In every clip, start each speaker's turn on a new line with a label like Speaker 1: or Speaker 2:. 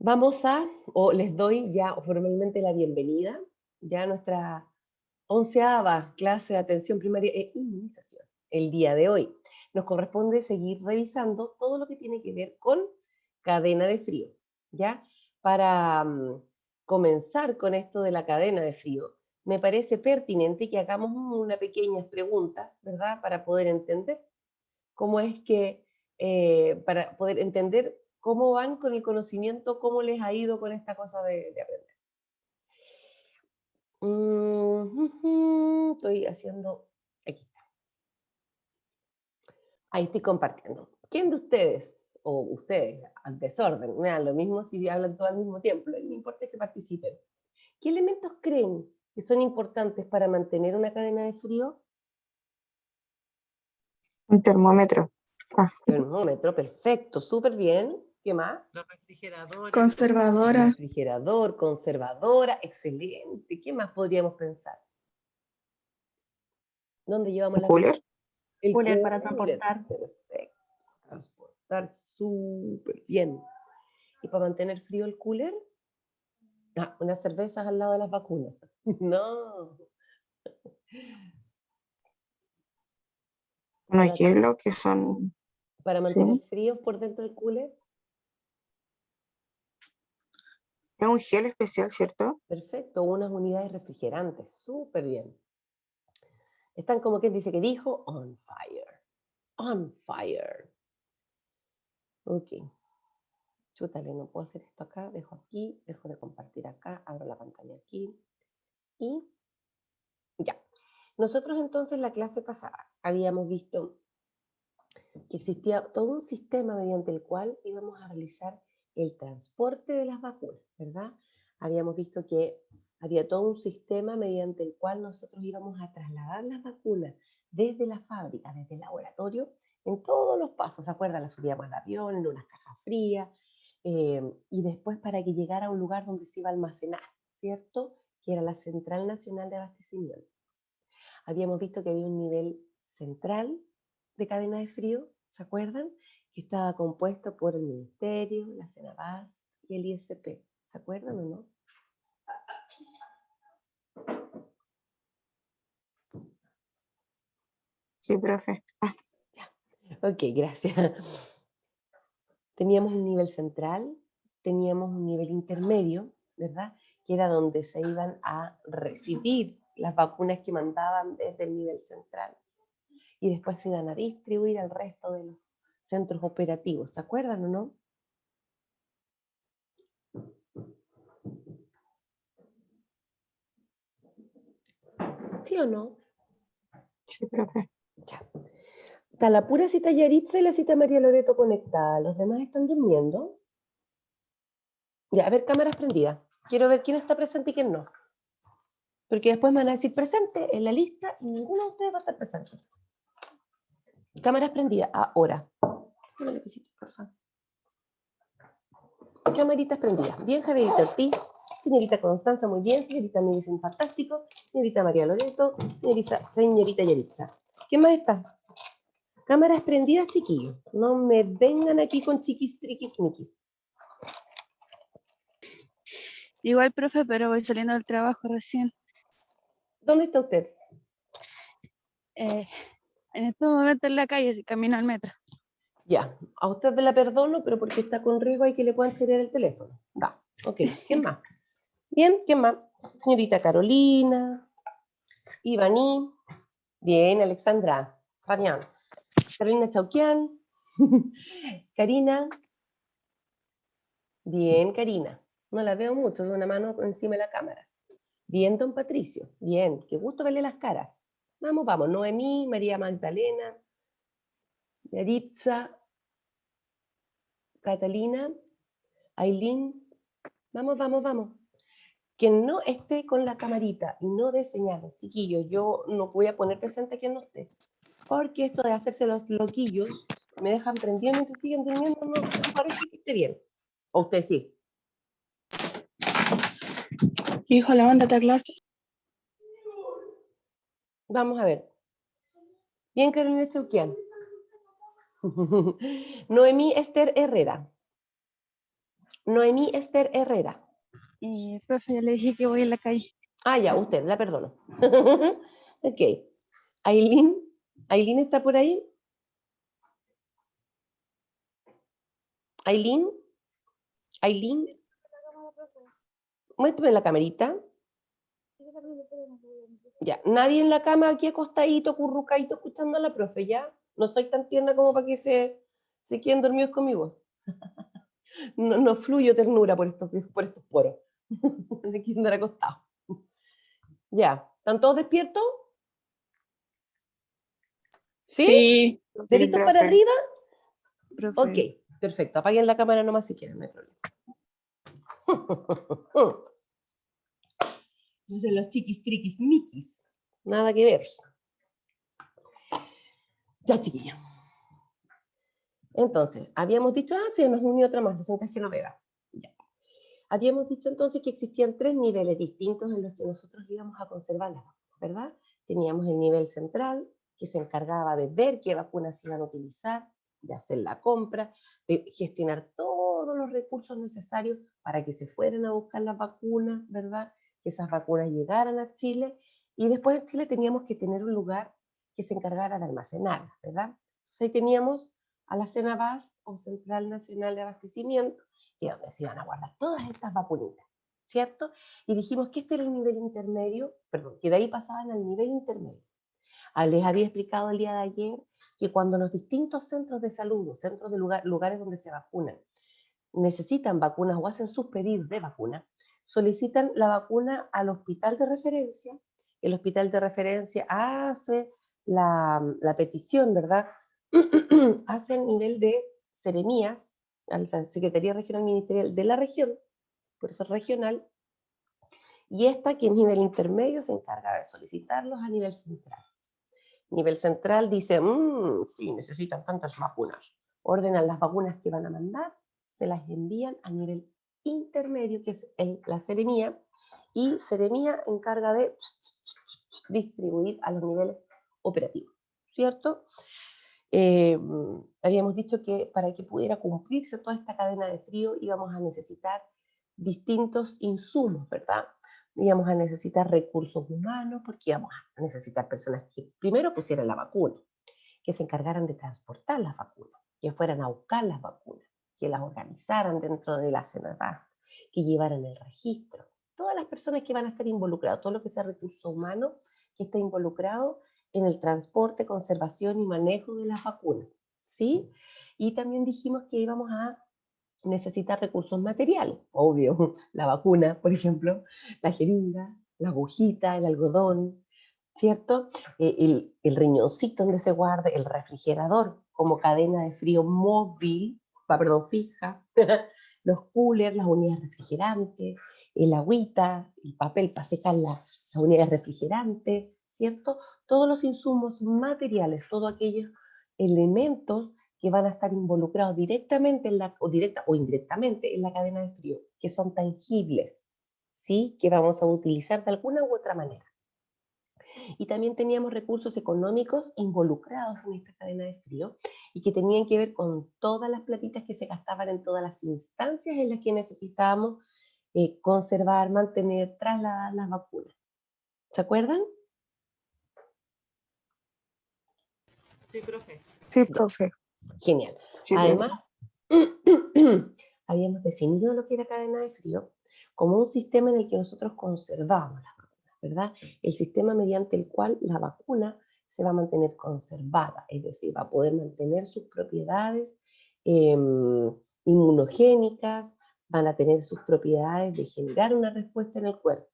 Speaker 1: Vamos a, o les doy ya formalmente la bienvenida, ya a nuestra 11ª clase de atención primaria e inmunización. El día de hoy nos corresponde seguir revisando todo lo que tiene que ver con cadena de frío, ¿ya? Para comenzar con esto de la cadena de frío, me parece pertinente que hagamos unas pequeñas preguntas, ¿verdad? Para poder entender cómo es que, para poder entender cómo van con el conocimiento, cómo les ha ido con esta cosa de aprender. Estoy haciendo, aquí está, ahí estoy compartiendo. ¿Quién de ustedes, o ustedes, al desorden, me dan lo mismo si hablan todo al mismo tiempo, lo que me importa es que participen? ¿Qué elementos creen que son importantes para mantener una cadena de frío?
Speaker 2: Un termómetro.
Speaker 1: Termómetro, perfecto, súper bien. ¿Qué más?
Speaker 3: Los refrigeradores.
Speaker 2: Conservadora.
Speaker 1: Refrigerador, conservadora, excelente. ¿Qué más podríamos pensar? ¿Dónde llevamos la
Speaker 2: Cooler.
Speaker 1: El
Speaker 4: Cooler para
Speaker 1: cooler.
Speaker 4: transportar.
Speaker 1: Perfecto. Transportar súper bien. ¿Y para mantener frío el cooler? Ah, unas cervezas al lado de las vacunas. No.
Speaker 2: Unos
Speaker 1: Para,
Speaker 2: hielos que son.
Speaker 1: para mantener
Speaker 2: Sí.
Speaker 1: fríos por dentro del cooler.
Speaker 2: Es un gel especial, ¿cierto?
Speaker 1: Perfecto. Unas unidades refrigerantes. Súper bien. Están como quien dice que dijo, on fire. On fire. Ok. Chútale, no puedo hacer esto acá. Dejo aquí, dejo de compartir acá, abro la pantalla aquí. Y ya. Nosotros entonces la clase pasada habíamos visto que existía todo un sistema mediante el cual íbamos a realizar el transporte de las vacunas, ¿verdad? Habíamos visto que había todo un sistema mediante el cual nosotros íbamos a trasladar las vacunas desde la fábrica, desde el laboratorio, en todos los pasos, ¿se acuerdan? Las subíamos al avión, en unas cajas frías, y después para que llegara a un lugar donde se iba a almacenar, ¿cierto? Que era la Central Nacional de Abastecimiento. Habíamos visto que había un nivel central de cadena de frío, ¿se acuerdan? Que estaba compuesto por el Ministerio, la Cenabás y el ISP. ¿Se acuerdan o no?
Speaker 2: Sí, profe.
Speaker 1: Ok, gracias. Teníamos un nivel central, teníamos un nivel intermedio, ¿verdad? Que era donde se iban a recibir las vacunas que mandaban desde el nivel central. Y después se iban a distribuir al resto de los centros operativos. ¿Se acuerdan o no? ¿Sí o no?
Speaker 2: Sí, profe.
Speaker 1: Ya. Está la pura cita Yaritza y la cita María Loreto conectada. ¿Los demás están durmiendo? Ya, a ver, cámaras prendidas. Quiero ver quién está presente y quién no. Porque después me van a decir presente en la lista y ninguno de ustedes va a estar presente. Cámaras prendidas, ahora. Un lapicito, por favor. Camaritas prendidas. Bien, Javierita Ortiz. Señorita Constanza, muy bien. Señorita Medicine, fantástico. Señorita María Loreto. Señorita Yaritza. ¿Quién más está? Cámaras prendidas, chiquillos. No me vengan aquí con chiquis, triquis, miquis.
Speaker 4: Igual, profe, pero voy saliendo del trabajo recién.
Speaker 1: ¿Dónde está usted?
Speaker 4: En estos momentos en la calle, si camino al metro.
Speaker 1: Ya, a usted la perdono, pero porque está con riesgo hay que le puedan tirar el teléfono. Da, ok. ¿Quién más? Bien, ¿quién más? Señorita Carolina, Ivaní, bien, Alexandra, Fabián, Carolina Chauquián, Karina, bien, Karina. No la veo mucho, veo una mano encima de la cámara. Bien, don Patricio, bien, qué gusto verle las caras. Vamos, vamos, Noemí, María Magdalena, Yaritza, Catalina, Ailín, vamos, vamos, vamos. Quien no esté con la camarita y no dé señales, chiquillos, yo no voy a poner presente a quien no esté. Porque esto de hacerse los loquillos me dejan prendiendo mientras siguen durmiendo, no parece que esté bien. ¿O usted sí?
Speaker 2: Hijo, levántate a clase.
Speaker 1: Vamos a ver. Bien, Carolina Chauquián. Noemí Esther Herrera. Noemí Esther Herrera.
Speaker 4: Profe, ya le dije que voy en la calle.
Speaker 1: Ah, ya, usted, la perdono. Ok. Aileen, ¿Aileen está por ahí? ¿Aileen? ¿Aileen? Muéstrame la camerita. Ya, nadie en la cama aquí acostadito, currucadito, escuchando a la profe, ¿ya? No soy tan tierna como para que se queden dormidos con mi voz. No fluyo ternura por estos poros. De que andar acostado. Ya, ¿están todos despiertos? ¿Sí?
Speaker 4: Sí,
Speaker 1: ¿Deditos para
Speaker 2: profe.
Speaker 1: arriba?
Speaker 4: profe.
Speaker 1: Ok, perfecto. Apaguen la cámara nomás si quieren, no hay problema. Son los chiquis, triquis, miquis. Nada que ver. Ya, chiquilla. Entonces, habíamos dicho, se nos unió otra más, de Santa Genoveva. Ya. Habíamos dicho entonces que existían 3 niveles distintos en los que nosotros íbamos a conservar las vacunas, ¿verdad? Teníamos el nivel central, que se encargaba de ver qué vacunas se iban a utilizar, de hacer la compra, de gestionar todos los recursos necesarios para que se fueran a buscar las vacunas, ¿verdad? Que esas vacunas llegaran a Chile, y después en Chile teníamos que tener un lugar que se encargara de almacenarlas, ¿verdad? Entonces ahí teníamos a la CENAVAS, o Central Nacional de Abastecimiento, que es donde se iban a guardar todas estas vacunitas, ¿cierto? Y dijimos que este era el nivel intermedio, perdón, que de ahí pasaban al nivel intermedio. Les había explicado el día de ayer que cuando los distintos centros de salud, o centros de lugares donde se vacunan, necesitan vacunas o hacen sus pedidos de vacuna, solicitan la vacuna al hospital de referencia, el hospital de referencia hace la petición, ¿verdad? Hace el nivel de seremías, a la Secretaría Regional Ministerial de la región, por eso es regional, y esta, que es nivel intermedio, se encarga de solicitarlos a nivel central. Nivel central dice, sí, necesitan tantas vacunas. Ordenan las vacunas que van a mandar, se las envían a nivel intermedio, que es la seremía, y seremía encarga de distribuir a los niveles operativos, ¿cierto? Habíamos dicho que para que pudiera cumplirse toda esta cadena de frío íbamos a necesitar distintos insumos, ¿verdad? Íbamos a necesitar recursos humanos, porque íbamos a necesitar personas que primero pusieran la vacuna, que se encargaran de transportar las vacunas, que fueran a buscar las vacunas, que las organizaran dentro de la CENAVAS, que llevaran el registro. Todas las personas que van a estar involucradas, todo lo que sea recurso humano que esté involucrado en el transporte, conservación y manejo de las vacunas, ¿sí? Y también dijimos que íbamos a necesitar recursos materiales, obvio, la vacuna, por ejemplo, la jeringa, la agujita, el algodón, ¿cierto? El riñoncito donde se guarda, el refrigerador como cadena de frío móvil, fija, los coolers, las unidades refrigerantes, el agüita, el papel para secar las unidades refrigerantes, ¿cierto? Todos los insumos materiales, todos aquellos elementos que van a estar involucrados directamente directa o indirectamente en la cadena de frío, que son tangibles, ¿sí? Que vamos a utilizar de alguna u otra manera. Y también teníamos recursos económicos involucrados en esta cadena de frío y que tenían que ver con todas las platitas que se gastaban en todas las instancias en las que necesitábamos conservar, mantener, trasladar las vacunas. ¿Se acuerdan?
Speaker 2: Sí, profe.
Speaker 4: Sí, profe.
Speaker 1: Genial.
Speaker 2: Sí,
Speaker 1: Además, habíamos definido lo que era cadena de frío como un sistema en el que nosotros conservamos las vacunas, ¿verdad? El sistema mediante el cual la vacuna se va a mantener conservada, es decir, va a poder mantener sus propiedades inmunogénicas, van a tener sus propiedades de generar una respuesta en el cuerpo,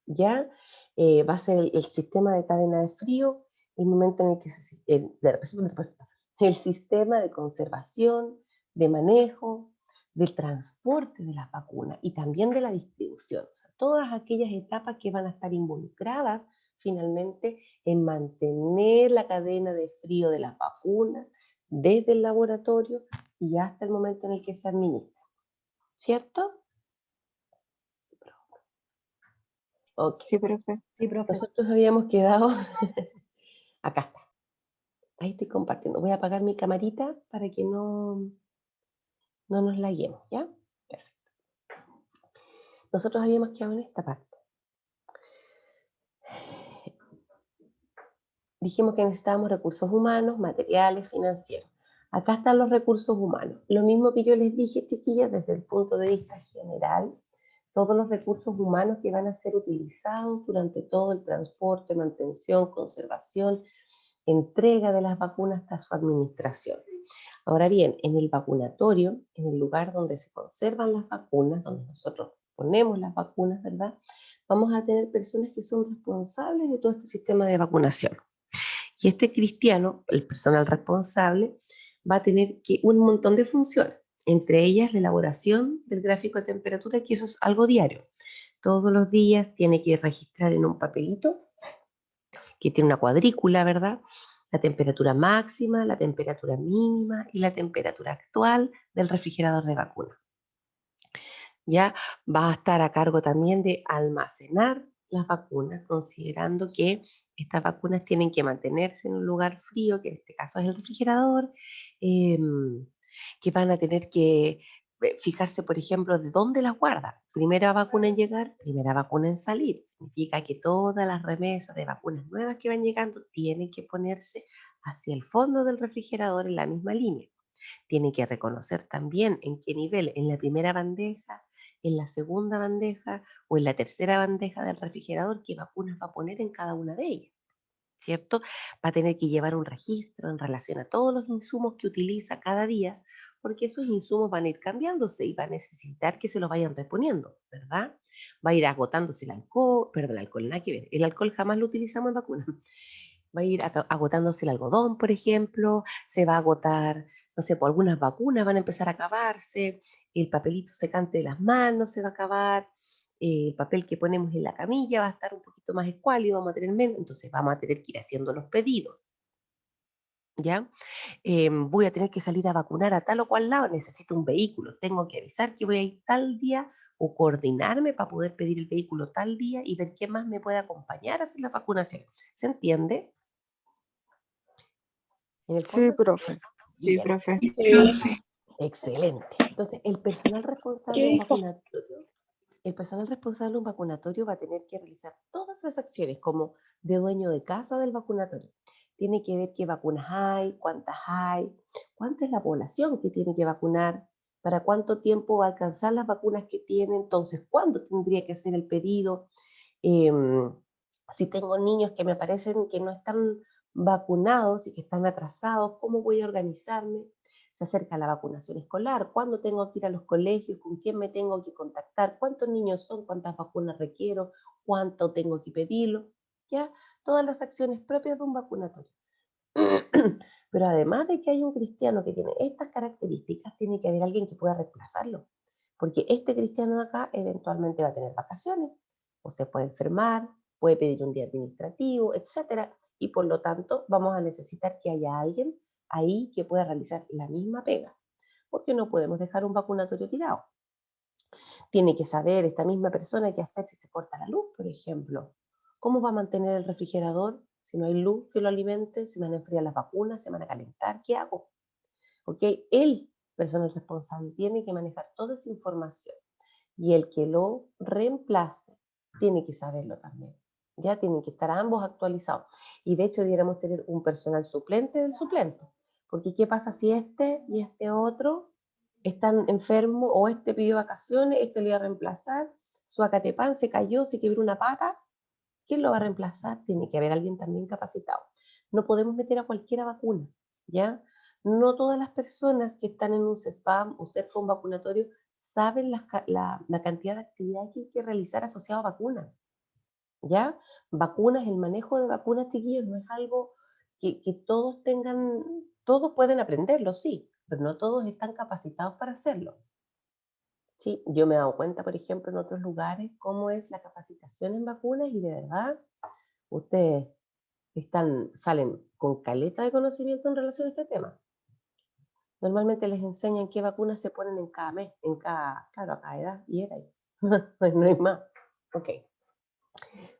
Speaker 1: ¿ya? Va a ser el sistema de cadena de frío, el momento en el que el sistema de conservación, de manejo, del transporte de las vacunas y también de la distribución. O sea, todas aquellas etapas que van a estar involucradas finalmente en mantener la cadena de frío de las vacunas desde el laboratorio y hasta el momento en el que se administra. ¿Cierto? Ok.
Speaker 2: sí, profe.
Speaker 4: Sí, profe.
Speaker 1: Nosotros habíamos quedado... Acá está. Ahí estoy compartiendo. Voy a apagar mi camarita para que no nos laguemos, ¿ya? Perfecto. nosotros habíamos quedado en esta parte. Dijimos que necesitábamos recursos humanos, materiales, financieros. Acá están los recursos humanos. Lo mismo que yo les dije, chiquillas, desde el punto de vista general, todos los recursos humanos que van a ser utilizados durante todo el transporte, mantención, conservación, entrega de las vacunas hasta su administración. Ahora bien, en el vacunatorio, en el lugar donde se conservan las vacunas, donde nosotros ponemos las vacunas, ¿verdad? Vamos a tener personas que son responsables de todo este sistema de vacunación. Y este cristiano, el personal responsable, va a tener un montón de funciones, entre ellas la elaboración del gráfico de temperatura, que eso es algo diario. Todos los días tiene que registrar en un papelito, que tiene una cuadrícula, ¿verdad? La temperatura máxima, la temperatura mínima y la temperatura actual del refrigerador de vacuna. Ya va a estar a cargo también de almacenar las vacunas, considerando que estas vacunas tienen que mantenerse en un lugar frío, que en este caso es el refrigerador, que van a tener que fijarse, por ejemplo, de dónde las guardan. Primera vacuna en llegar, primera vacuna en salir. Significa que todas las remesas de vacunas nuevas que van llegando tienen que ponerse hacia el fondo del refrigerador en la misma línea. Tiene que reconocer también en qué nivel, en la primera bandeja, en la segunda bandeja o en la tercera bandeja del refrigerador, qué vacunas va a poner en cada una de ellas, ¿cierto? Va a tener que llevar un registro en relación a todos los insumos que utiliza cada día, porque esos insumos van a ir cambiándose y va a necesitar que se los vayan reponiendo, ¿verdad? Va a ir agotándose el alcohol, perdón, el alcohol, nada que ver, el alcohol jamás lo utilizamos en vacunas. Va a ir agotándose el algodón, por ejemplo, se va a agotar, no sé, por algunas vacunas van a empezar a acabarse, el papelito secante de las manos se va a acabar, el papel que ponemos en la camilla va a estar un poquito más escuálido, vamos a tener menos, entonces vamos a tener que ir haciendo los pedidos, ¿ya? Voy a tener que salir a vacunar a tal o cual lado, necesito un vehículo, tengo que avisar que voy a ir tal día o coordinarme para poder pedir el vehículo tal día y ver quién más me puede acompañar a hacer la vacunación. ¿Se entiende? En el
Speaker 4: Sí,
Speaker 1: fondo,
Speaker 4: profe.
Speaker 2: Sí,
Speaker 1: bien,
Speaker 2: profe.
Speaker 1: excelente. Entonces, el personal responsable de un vacunatorio, el personal responsable de un vacunatorio va a tener que realizar todas las acciones como de dueño de casa del vacunatorio. Tiene que ver qué vacunas hay, cuánta es la población que tiene que vacunar, para cuánto tiempo va a alcanzar las vacunas que tiene, entonces cuándo tendría que hacer el pedido. Em, si tengo niños que me parecen que no están vacunados y que están atrasados, ¿cómo voy a organizarme? Se acerca la vacunación escolar, ¿cuándo tengo que ir a los colegios? ¿Con quién me tengo que contactar? ¿Cuántos niños son? ¿Cuántas vacunas requiero? ¿Cuánto tengo que pedirlo? ¿Ya? Todas las acciones propias de un vacunatorio. Pero además de que hay un cristiano que tiene estas características, tiene que haber alguien que pueda reemplazarlo. Porque este cristiano de acá eventualmente va a tener vacaciones, o se puede enfermar, puede pedir un día administrativo, etcétera. Y por lo tanto, vamos a necesitar que haya alguien ahí que pueda realizar la misma pega. Porque no podemos dejar un vacunatorio tirado. Tiene que saber esta misma persona qué hacer si se corta la luz, por ejemplo. ¿Cómo va a mantener el refrigerador si no hay luz que lo alimente? ¿Se van a enfriar las vacunas? ¿Se van a calentar? ¿Qué hago? ¿Ok? El personal responsable tiene que manejar toda esa información y el que lo reemplace tiene que saberlo también. Ya tienen que estar ambos actualizados. Y de hecho deberíamos tener un personal suplente del suplente. Porque ¿qué pasa si este y este otro están enfermos o este pidió vacaciones, este le va a reemplazar, su acatepán se cayó, se quebró una pata? ¿Quién lo va a reemplazar? Tiene que haber alguien también capacitado. No podemos meter a cualquiera vacuna, ¿ya? No todas las personas que están en un CESPAM o cerca de un vacunatorio saben la cantidad de actividades que hay que realizar asociado a vacunas, ¿ya? Vacunas, el manejo de vacunas, chiquillos, no es algo que todos tengan, todos pueden aprenderlo, sí, pero no todos están capacitados para hacerlo. Sí, yo me he dado cuenta, por ejemplo, en otros lugares, cómo es la capacitación en vacunas y de verdad, ustedes salen con caleta de conocimiento en relación a este tema. Normalmente les enseñan qué vacunas se ponen en cada mes, claro, a cada edad, y era ahí. No hay más. Ok.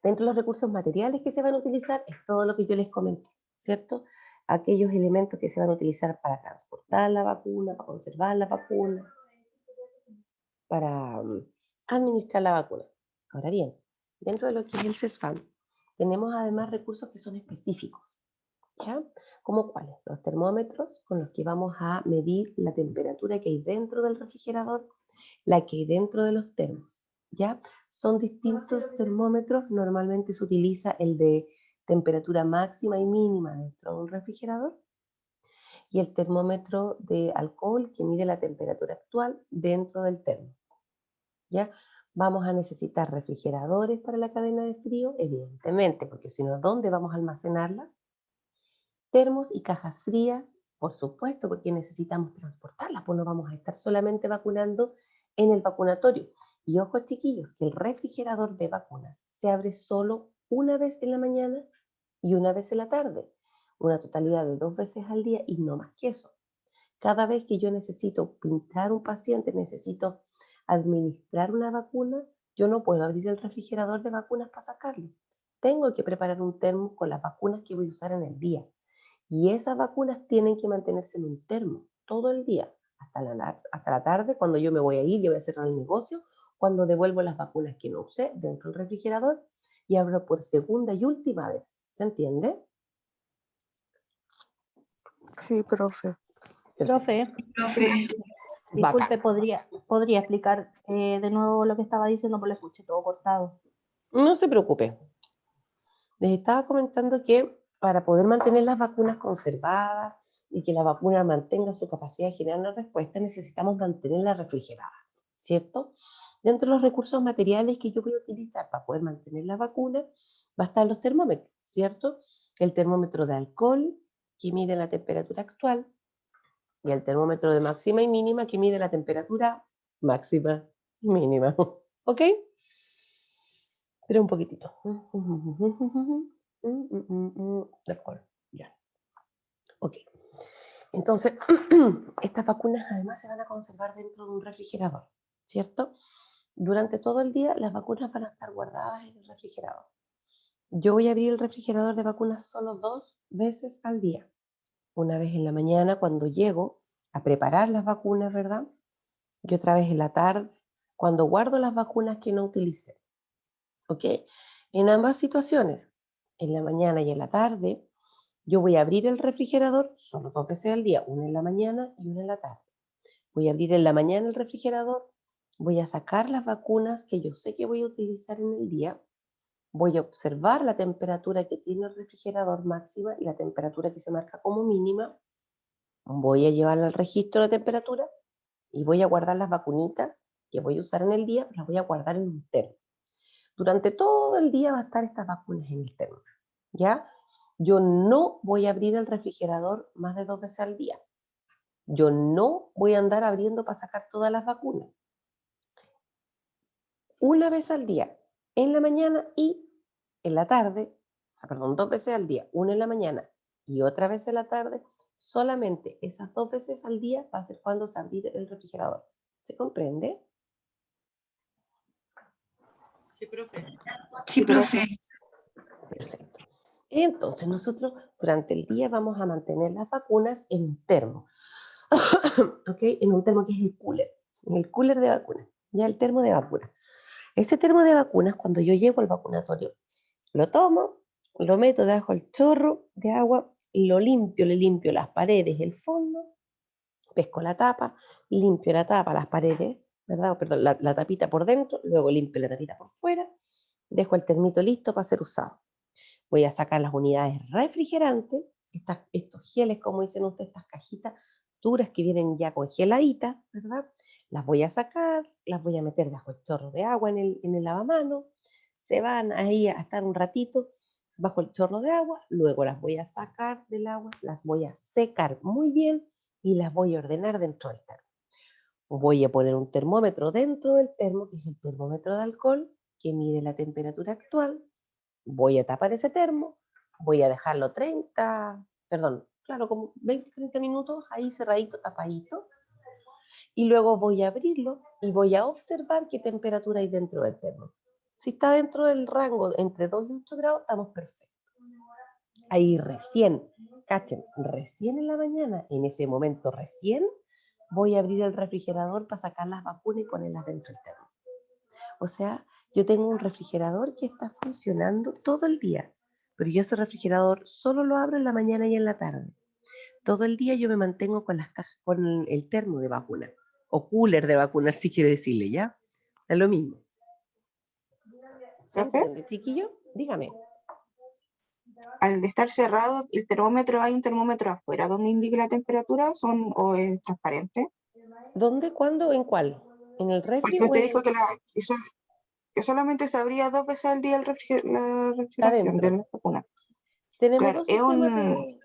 Speaker 1: Dentro de los recursos materiales que se van a utilizar es todo lo que yo les comenté, ¿cierto? Aquellos elementos que se van a utilizar para transportar la vacuna, para conservar la vacuna, para administrar la vacuna. Ahora bien, dentro de lo que es el CESFAM, tenemos además recursos que son específicos, ¿ya? ¿Cómo cuáles? Los termómetros con los que vamos a medir la temperatura que hay dentro del refrigerador, la que hay dentro de los termos, ¿ya? Son distintos termómetros, normalmente se utiliza el de temperatura máxima y mínima dentro de un refrigerador, y el termómetro de alcohol que mide la temperatura actual dentro del termo, ¿ya? Vamos a necesitar refrigeradores para la cadena de frío, evidentemente, porque si no, ¿dónde vamos a almacenarlas? Termos y cajas frías, por supuesto, porque necesitamos transportarlas, pues no vamos a estar solamente vacunando en el vacunatorio. Y ojo, chiquillos, que el refrigerador de vacunas se abre solo una vez en la mañana y una vez en la tarde, una totalidad de 2 veces al día y no más que eso. Cada vez que yo necesito pinchar un paciente, necesito administrar una vacuna, yo no puedo abrir el refrigerador de vacunas para sacarlo. Tengo que preparar un termo con las vacunas que voy a usar en el día. Y esas vacunas tienen que mantenerse en un termo todo el día, hasta la tarde, cuando yo me voy a ir, yo voy a cerrar el negocio, cuando devuelvo las vacunas que no usé dentro del refrigerador y abro por segunda y última vez. ¿Se entiende?
Speaker 3: Sí, profe.
Speaker 5: Profe, disculpe,
Speaker 1: Bacán.
Speaker 5: ¿podría explicar de nuevo lo que estaba diciendo? Porque lo escuché todo cortado.
Speaker 1: No se preocupe. Les estaba comentando que para poder mantener las vacunas conservadas y que la vacuna mantenga su capacidad de generar una respuesta, necesitamos mantenerla refrigerada, ¿cierto? Dentro de los recursos materiales que yo voy a utilizar para poder mantener la vacuna, va a estar los termómetros, ¿cierto? El termómetro de alcohol, que mide la temperatura actual, y el termómetro de máxima y mínima, que mide la temperatura máxima y mínima. ¿Ok? Espera un poquitito. De acuerdo, ya. Ok. Entonces, estas vacunas además se van a conservar dentro de un refrigerador, ¿cierto? Durante todo el día las vacunas van a estar guardadas en el refrigerador. Yo voy a abrir el refrigerador de vacunas solo 2 veces al día. Una vez en la mañana cuando llego a preparar las vacunas, ¿verdad? Y otra vez en la tarde cuando guardo las vacunas que no utilicé. ¿Ok? En ambas situaciones, en la mañana y en la tarde, yo voy a abrir el refrigerador solo 2 veces al día, una en la mañana y una en la tarde. Voy a abrir en la mañana el refrigerador, voy a sacar las vacunas que yo sé que voy a utilizar en el día, voy a observar la temperatura que tiene el refrigerador máxima y la temperatura que se marca como mínima, voy a llevarla al registro de temperatura y voy a guardar las vacunitas que voy a usar en el día, las voy a guardar en un termo. Durante todo el día va a estar estas vacunas en el termo, ¿ya? Yo no voy a abrir el refrigerador más de 2 veces al día. Yo no voy a andar abriendo para sacar todas las vacunas. Una vez al día, en la mañana y en la tarde, o sea, perdón, 2 veces al día, una en la mañana y otra vez en la tarde, solamente esas 2 veces al día va a ser cuando se abrir el refrigerador. ¿Se comprende?
Speaker 2: Sí, profe.
Speaker 3: Sí, profe.
Speaker 1: Perfecto. Entonces nosotros durante el día vamos a mantener las vacunas en un termo, ¿ok? En un termo que es el cooler de vacunas, ya el termo de vacunas. Ese termo de vacunas, cuando yo llego al vacunatorio, lo tomo, lo meto debajo del chorro de agua, lo limpio, le limpio las paredes, el fondo, pesco la tapa, limpio la tapa, las paredes, ¿verdad? Perdón, la tapita por dentro, luego limpio la tapita por fuera, dejo el termito listo para ser usado. Voy a sacar las unidades refrigerantes, estos geles, como dicen ustedes, estas cajitas duras que vienen ya congeladitas, ¿verdad? Las voy a sacar, las voy a meter bajo el chorro de agua en el lavamanos, se van ahí a estar un ratito bajo el chorro de agua, luego las voy a sacar del agua, las voy a secar muy bien y las voy a ordenar dentro del termo. Voy a poner un termómetro dentro del termo, que es el termómetro de alcohol, que mide la temperatura actual. Voy a tapar ese termo, voy a dejarlo como 20-30 minutos ahí cerradito, tapadito, y luego voy a abrirlo y voy a observar qué temperatura hay dentro del termo. Si está dentro del rango entre 2 y 8 grados, estamos perfectos. Ahí recién, cachen, recién en la mañana, en ese momento recién, voy a abrir el refrigerador para sacar las vacunas y ponerlas dentro del termo. O sea, yo tengo un refrigerador que está funcionando todo el día, pero yo ese refrigerador solo lo abro en la mañana y en la tarde. Todo el día yo me mantengo con las cajas, con el termo de vacuna, o cooler de vacunar, si quiere decirle, ¿ya? Es lo mismo. ¿Se
Speaker 2: ¿Profe?
Speaker 1: entiende, chiquillo? Dígame.
Speaker 2: Al estar cerrado, el termómetro, hay un termómetro afuera donde indique la temperatura, o es transparente.
Speaker 1: ¿Dónde, cuándo, en cuál? ¿En el refri
Speaker 2: Porque
Speaker 1: o
Speaker 2: usted
Speaker 1: en
Speaker 2: dijo que solamente se abría 2 veces al día la refrigeración de
Speaker 1: adentro?
Speaker 2: la vacuna.
Speaker 1: Tenemos
Speaker 2: Claro,
Speaker 1: dos sistemas de...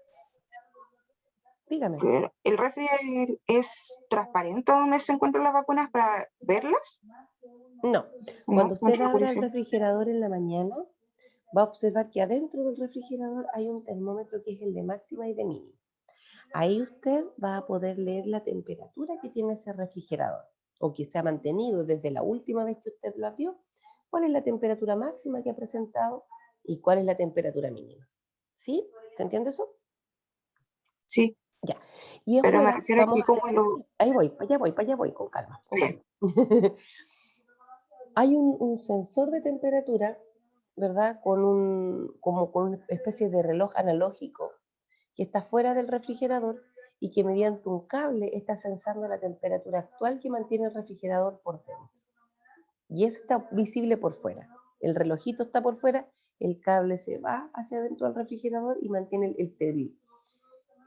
Speaker 1: Dígame.
Speaker 2: el refri es transparente donde se encuentran las vacunas para verlas.
Speaker 1: No.
Speaker 2: No,
Speaker 1: Cuando
Speaker 2: no
Speaker 1: usted
Speaker 2: tengo
Speaker 1: abra el
Speaker 2: curiosidad.
Speaker 1: refrigerador en la mañana, va a observar que adentro del refrigerador hay un termómetro que es el de máxima y de mínima. Ahí usted va a poder leer la temperatura que tiene ese refrigerador o que se ha mantenido desde la última vez que usted lo abrió. ¿Cuál es la temperatura máxima que ha presentado y cuál es la temperatura mínima? ¿Sí? ¿Se entiende eso?
Speaker 2: Sí,
Speaker 1: Ya. Y
Speaker 2: pero me
Speaker 1: afuera
Speaker 2: refiero a
Speaker 1: vamos
Speaker 2: que
Speaker 1: a...
Speaker 2: como lo...
Speaker 1: Sí, ahí voy, para allá voy, con calma, con
Speaker 2: Sí,
Speaker 1: calma. Hay un sensor de temperatura, ¿verdad? Como con una especie de reloj analógico que está fuera del refrigerador y que mediante un cable está sensando la temperatura actual que mantiene el refrigerador por dentro. Y eso está visible por fuera. El relojito está por fuera, el cable se va hacia adentro del refrigerador y mantiene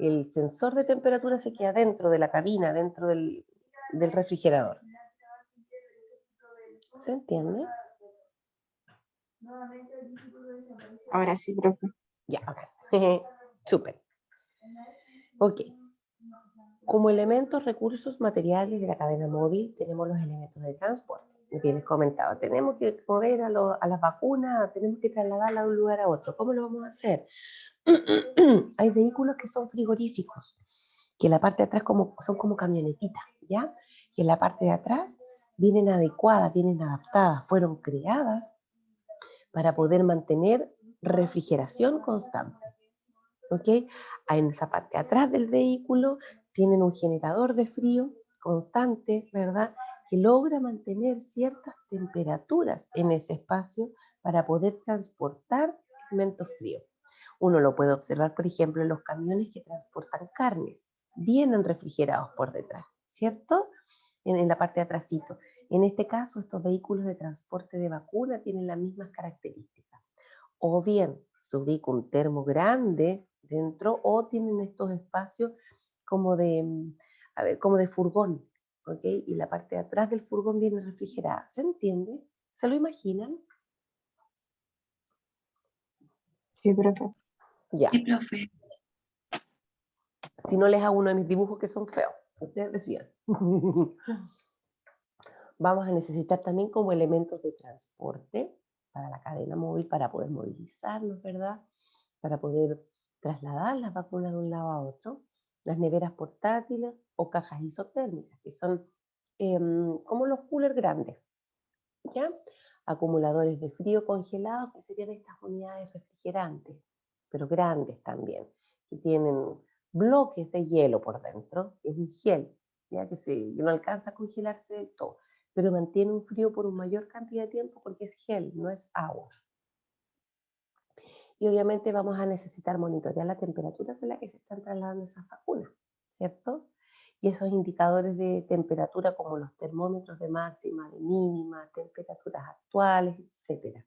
Speaker 1: el sensor de temperatura se queda dentro de la cabina, dentro del refrigerador. ¿Se entiende?
Speaker 2: ahora sí, profe.
Speaker 1: Ya, ok. Súper. Ok. Como elementos, recursos materiales de la cadena móvil, tenemos los elementos de transporte. Lo que les comentaba, tenemos que mover a las vacunas, tenemos que trasladarlas de un lugar a otro. ¿Cómo lo vamos a hacer? Hay vehículos que son frigoríficos, que en la parte de atrás son como camionetitas, ¿ya? Que en la parte de atrás vienen adecuadas, vienen adaptadas, fueron creadas para poder mantener refrigeración constante. ¿Ok? En esa parte de atrás del vehículo tienen un generador de frío constante, ¿verdad? Que logra mantener ciertas temperaturas en ese espacio para poder transportar alimentos fríos. Uno lo puede observar, por ejemplo, en los camiones que transportan carnes. Vienen refrigerados por detrás, ¿cierto? En la parte de atrásito. En este caso, estos vehículos de transporte de vacuna tienen las mismas características. O bien se ubica un termo grande dentro o tienen estos espacios como de, como de furgón, ¿ok? Y la parte de atrás del furgón viene refrigerada. ¿Se entiende? ¿Se lo imaginan?
Speaker 2: Sí, profe.
Speaker 1: Ya.
Speaker 3: Sí, profe.
Speaker 1: Si no les hago uno de mis dibujos que son feos, ustedes decían. Vamos a necesitar también como elementos de transporte para la cadena móvil, para poder movilizarnos, ¿verdad? Para poder trasladar las vacunas de un lado a otro. Las neveras portátiles o cajas isotérmicas, que son como los coolers grandes, ¿ya? Acumuladores de frío congelados, que serían estas unidades refrigerantes, pero grandes también, que tienen bloques de hielo por dentro, es un gel, ya que no alcanza a congelarse del todo, pero mantiene un frío por una mayor cantidad de tiempo porque es gel, no es agua. Y obviamente vamos a necesitar monitorear la temperatura con la que se están trasladando esas vacunas, ¿cierto? Y esos indicadores de temperatura como los termómetros de máxima, de mínima, temperaturas actuales, etc.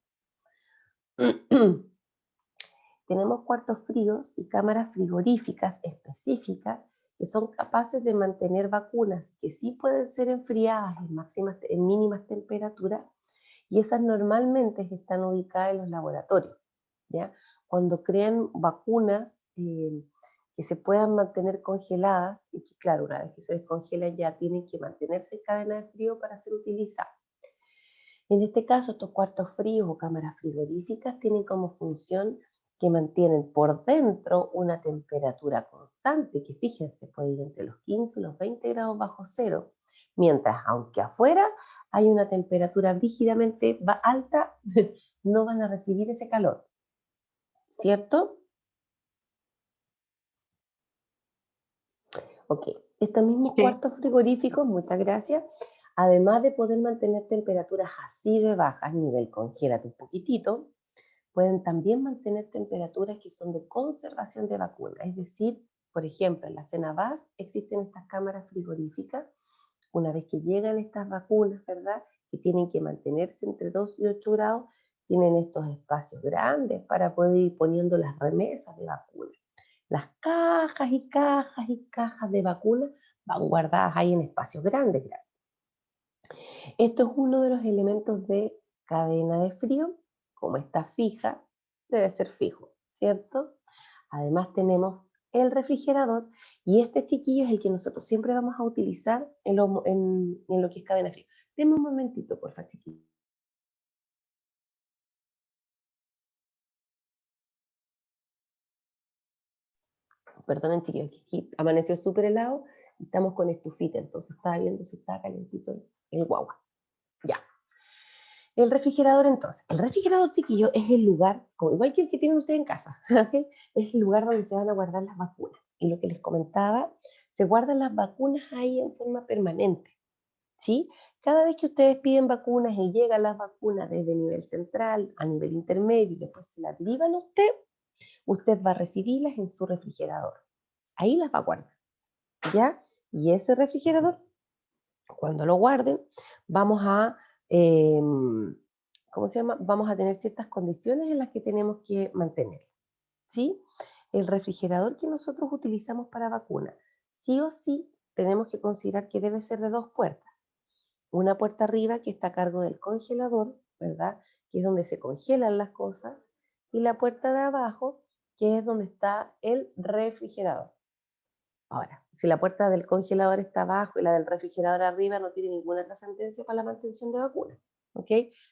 Speaker 1: Tenemos cuartos fríos y cámaras frigoríficas específicas que son capaces de mantener vacunas que sí pueden ser enfriadas en mínimas temperaturas y esas normalmente están ubicadas en los laboratorios, ¿ya? Cuando crean vacunas que se puedan mantener congeladas y que, claro, una vez que se descongelan ya tienen que mantenerse en cadena de frío para ser utilizadas. En este caso, estos cuartos fríos o cámaras frigoríficas tienen como función que mantienen por dentro una temperatura constante, que fíjense, puede ir entre los 15 y los 20 grados bajo cero, mientras, aunque afuera hay una temperatura rígidamente alta, no van a recibir ese calor, ¿cierto? Ok, estos mismos
Speaker 2: Sí,
Speaker 1: cuartos frigoríficos, muchas gracias, Además de poder mantener temperaturas así de bajas, nivel congélate un poquitito, pueden también mantener temperaturas que son de conservación de vacunas. Es decir, por ejemplo, en la Cenabás existen estas cámaras frigoríficas. Una vez que llegan estas vacunas, ¿verdad?, que tienen que mantenerse entre 2 y 8 grados, tienen estos espacios grandes para poder ir poniendo las remesas de vacunas. Las cajas y cajas y cajas de vacunas van guardadas ahí en espacios grandes. Esto es uno de los elementos de cadena de frío. Como está fija, debe ser fijo, ¿cierto? Además tenemos el refrigerador, y este chiquillo es el que nosotros siempre vamos a utilizar en lo que es cadena de frío. Deme un momentito, por favor, chiquillo. Perdonen, chiquillos, que aquí amaneció súper helado y estamos con estufita, entonces estaba viendo si estaba calentito el guagua. Ya. El refrigerador, entonces. El refrigerador, chiquillo, es el lugar, como igual que el que tienen ustedes en casa, ¿okay? Es el lugar donde se van a guardar las vacunas. Y lo que les comentaba, se guardan las vacunas ahí en forma permanente, ¿sí? Cada vez que ustedes piden vacunas y llegan las vacunas desde nivel central a nivel intermedio y después se las derivan a usted va a recibirlas en su refrigerador. Ahí las va a guardar, ¿ya? Y ese refrigerador, cuando lo guarden, vamos a, ¿cómo se llama? Vamos a tener ciertas condiciones en las que tenemos que mantener, ¿sí? El refrigerador que nosotros utilizamos para vacunas, sí o sí, tenemos que considerar que debe ser de 2 puertas. Una puerta arriba que está a cargo del congelador, ¿verdad?, que es donde se congelan las cosas, y la puerta de abajo, que es donde está el refrigerador. Ahora, si la puerta del congelador está abajo y la del refrigerador arriba, no tiene ninguna trascendencia para la mantención de vacunas, ¿ok?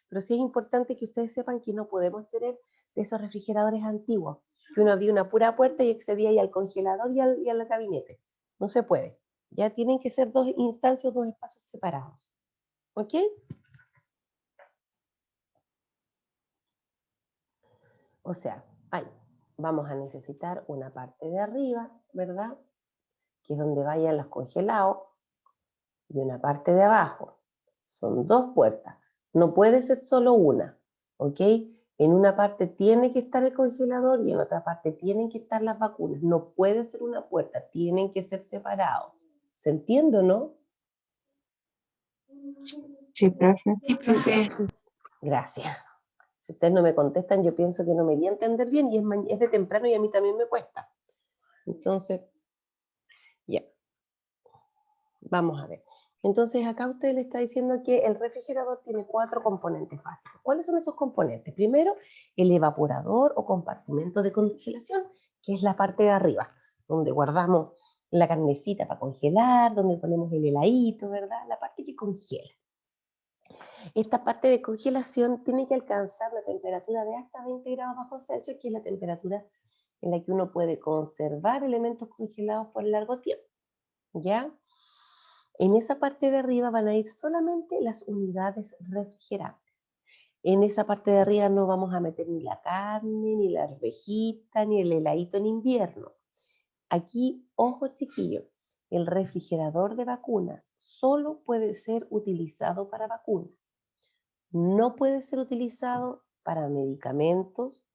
Speaker 1: Pero sí es importante que ustedes sepan que no podemos tener de esos refrigeradores antiguos, que uno abría una pura puerta y accedía ahí al congelador y al gabinete. No se puede. Ya tienen que ser 2 instancias, 2 espacios separados, ¿ok? O sea, ahí vamos a necesitar una parte de arriba, ¿verdad?, que es donde vayan los congelados, y una parte de abajo. Son 2 puertas. No puede ser solo una, ¿ok? En una parte tiene que estar el congelador y en otra parte tienen que estar las vacunas. No puede ser una puerta, tienen que ser separados. ¿Se entiende o no?
Speaker 2: Sí, profe.
Speaker 3: Sí, profe.
Speaker 1: Gracias. Si ustedes no me contestan, yo pienso que no me voy a entender bien y es de temprano y a mí también me cuesta. Entonces, ya. Vamos a ver. Entonces, acá usted le está diciendo que el refrigerador tiene 4 componentes básicos. ¿Cuáles son esos componentes? Primero, el evaporador o compartimento de congelación, que es la parte de arriba, donde guardamos la carnecita para congelar, donde ponemos el heladito, ¿verdad? La parte que congela. Esta parte de congelación tiene que alcanzar la temperatura de hasta 20 grados bajo Celsius, que es la temperatura en la que uno puede conservar elementos congelados por largo tiempo, ¿ya? En esa parte de arriba van a ir solamente las unidades refrigerantes. En esa parte de arriba no vamos a meter ni la carne, ni la arvejita, ni el heladito en invierno. Aquí, ojo chiquillo, el refrigerador de vacunas solo puede ser utilizado para vacunas. No puede ser utilizado para medicamentos,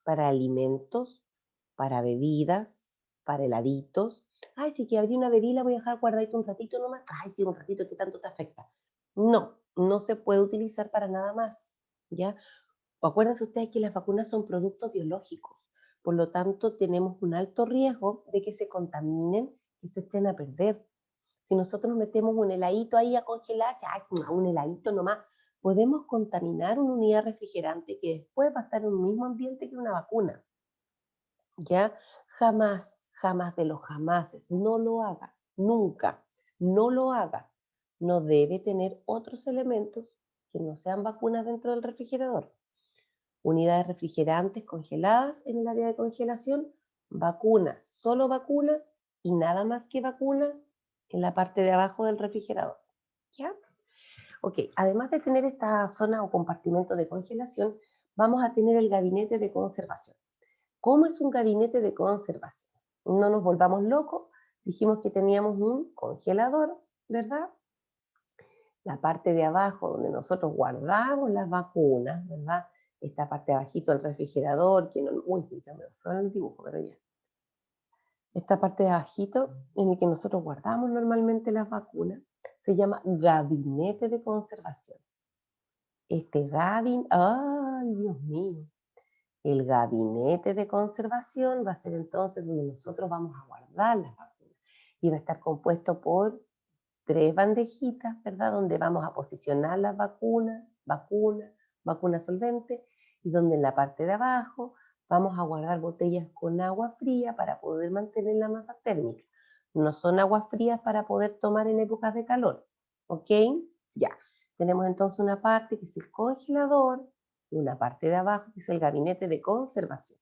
Speaker 1: para alimentos, para bebidas, para heladitos. Ay, si que abrí una bebida, voy a dejar guardadito un ratito nomás. Ay, sí, un ratito, ¿qué tanto te afecta? No, no se puede utilizar para nada más, ¿ya? Acuérdense ustedes que las vacunas son productos biológicos, por lo tanto tenemos un alto riesgo de que se contaminen y se echen a perder. Si nosotros metemos un heladito ahí a congelarse, ay, un heladito nomás, podemos contaminar una unidad refrigerante que después va a estar en un mismo ambiente que una vacuna. ¿Ya? Jamás, jamás de los jamases, no lo haga, nunca, no lo haga. No debe tener otros elementos que no sean vacunas dentro del refrigerador. Unidades refrigerantes congeladas en el área de congelación, vacunas, solo vacunas y nada más que vacunas en la parte de abajo del refrigerador. ¿Ya? Ok, además de tener esta zona o compartimento de congelación, vamos a tener el gabinete de conservación. ¿Cómo es un gabinete de conservación? No nos volvamos locos, dijimos que teníamos un congelador, ¿verdad? la parte de abajo donde nosotros guardamos las vacunas, ¿verdad? Esta parte de abajito del refrigerador, que no, uy, ya me fue el dibujo, pero ya. Esta parte de abajito en el que nosotros guardamos normalmente las vacunas se llama gabinete de conservación. Este gabinete, ay Dios mío, el gabinete de conservación va a ser entonces donde nosotros vamos a guardar las vacunas y va a estar compuesto por 3 bandejitas, ¿verdad? Donde vamos a posicionar las vacunas, vacuna solvente, y donde en la parte de abajo vamos a guardar botellas con agua fría para poder mantener la masa térmica. No son aguas frías para poder tomar en épocas de calor, ¿ok? Ya, tenemos entonces una parte que es el congelador y una parte de abajo que es el gabinete de conservación.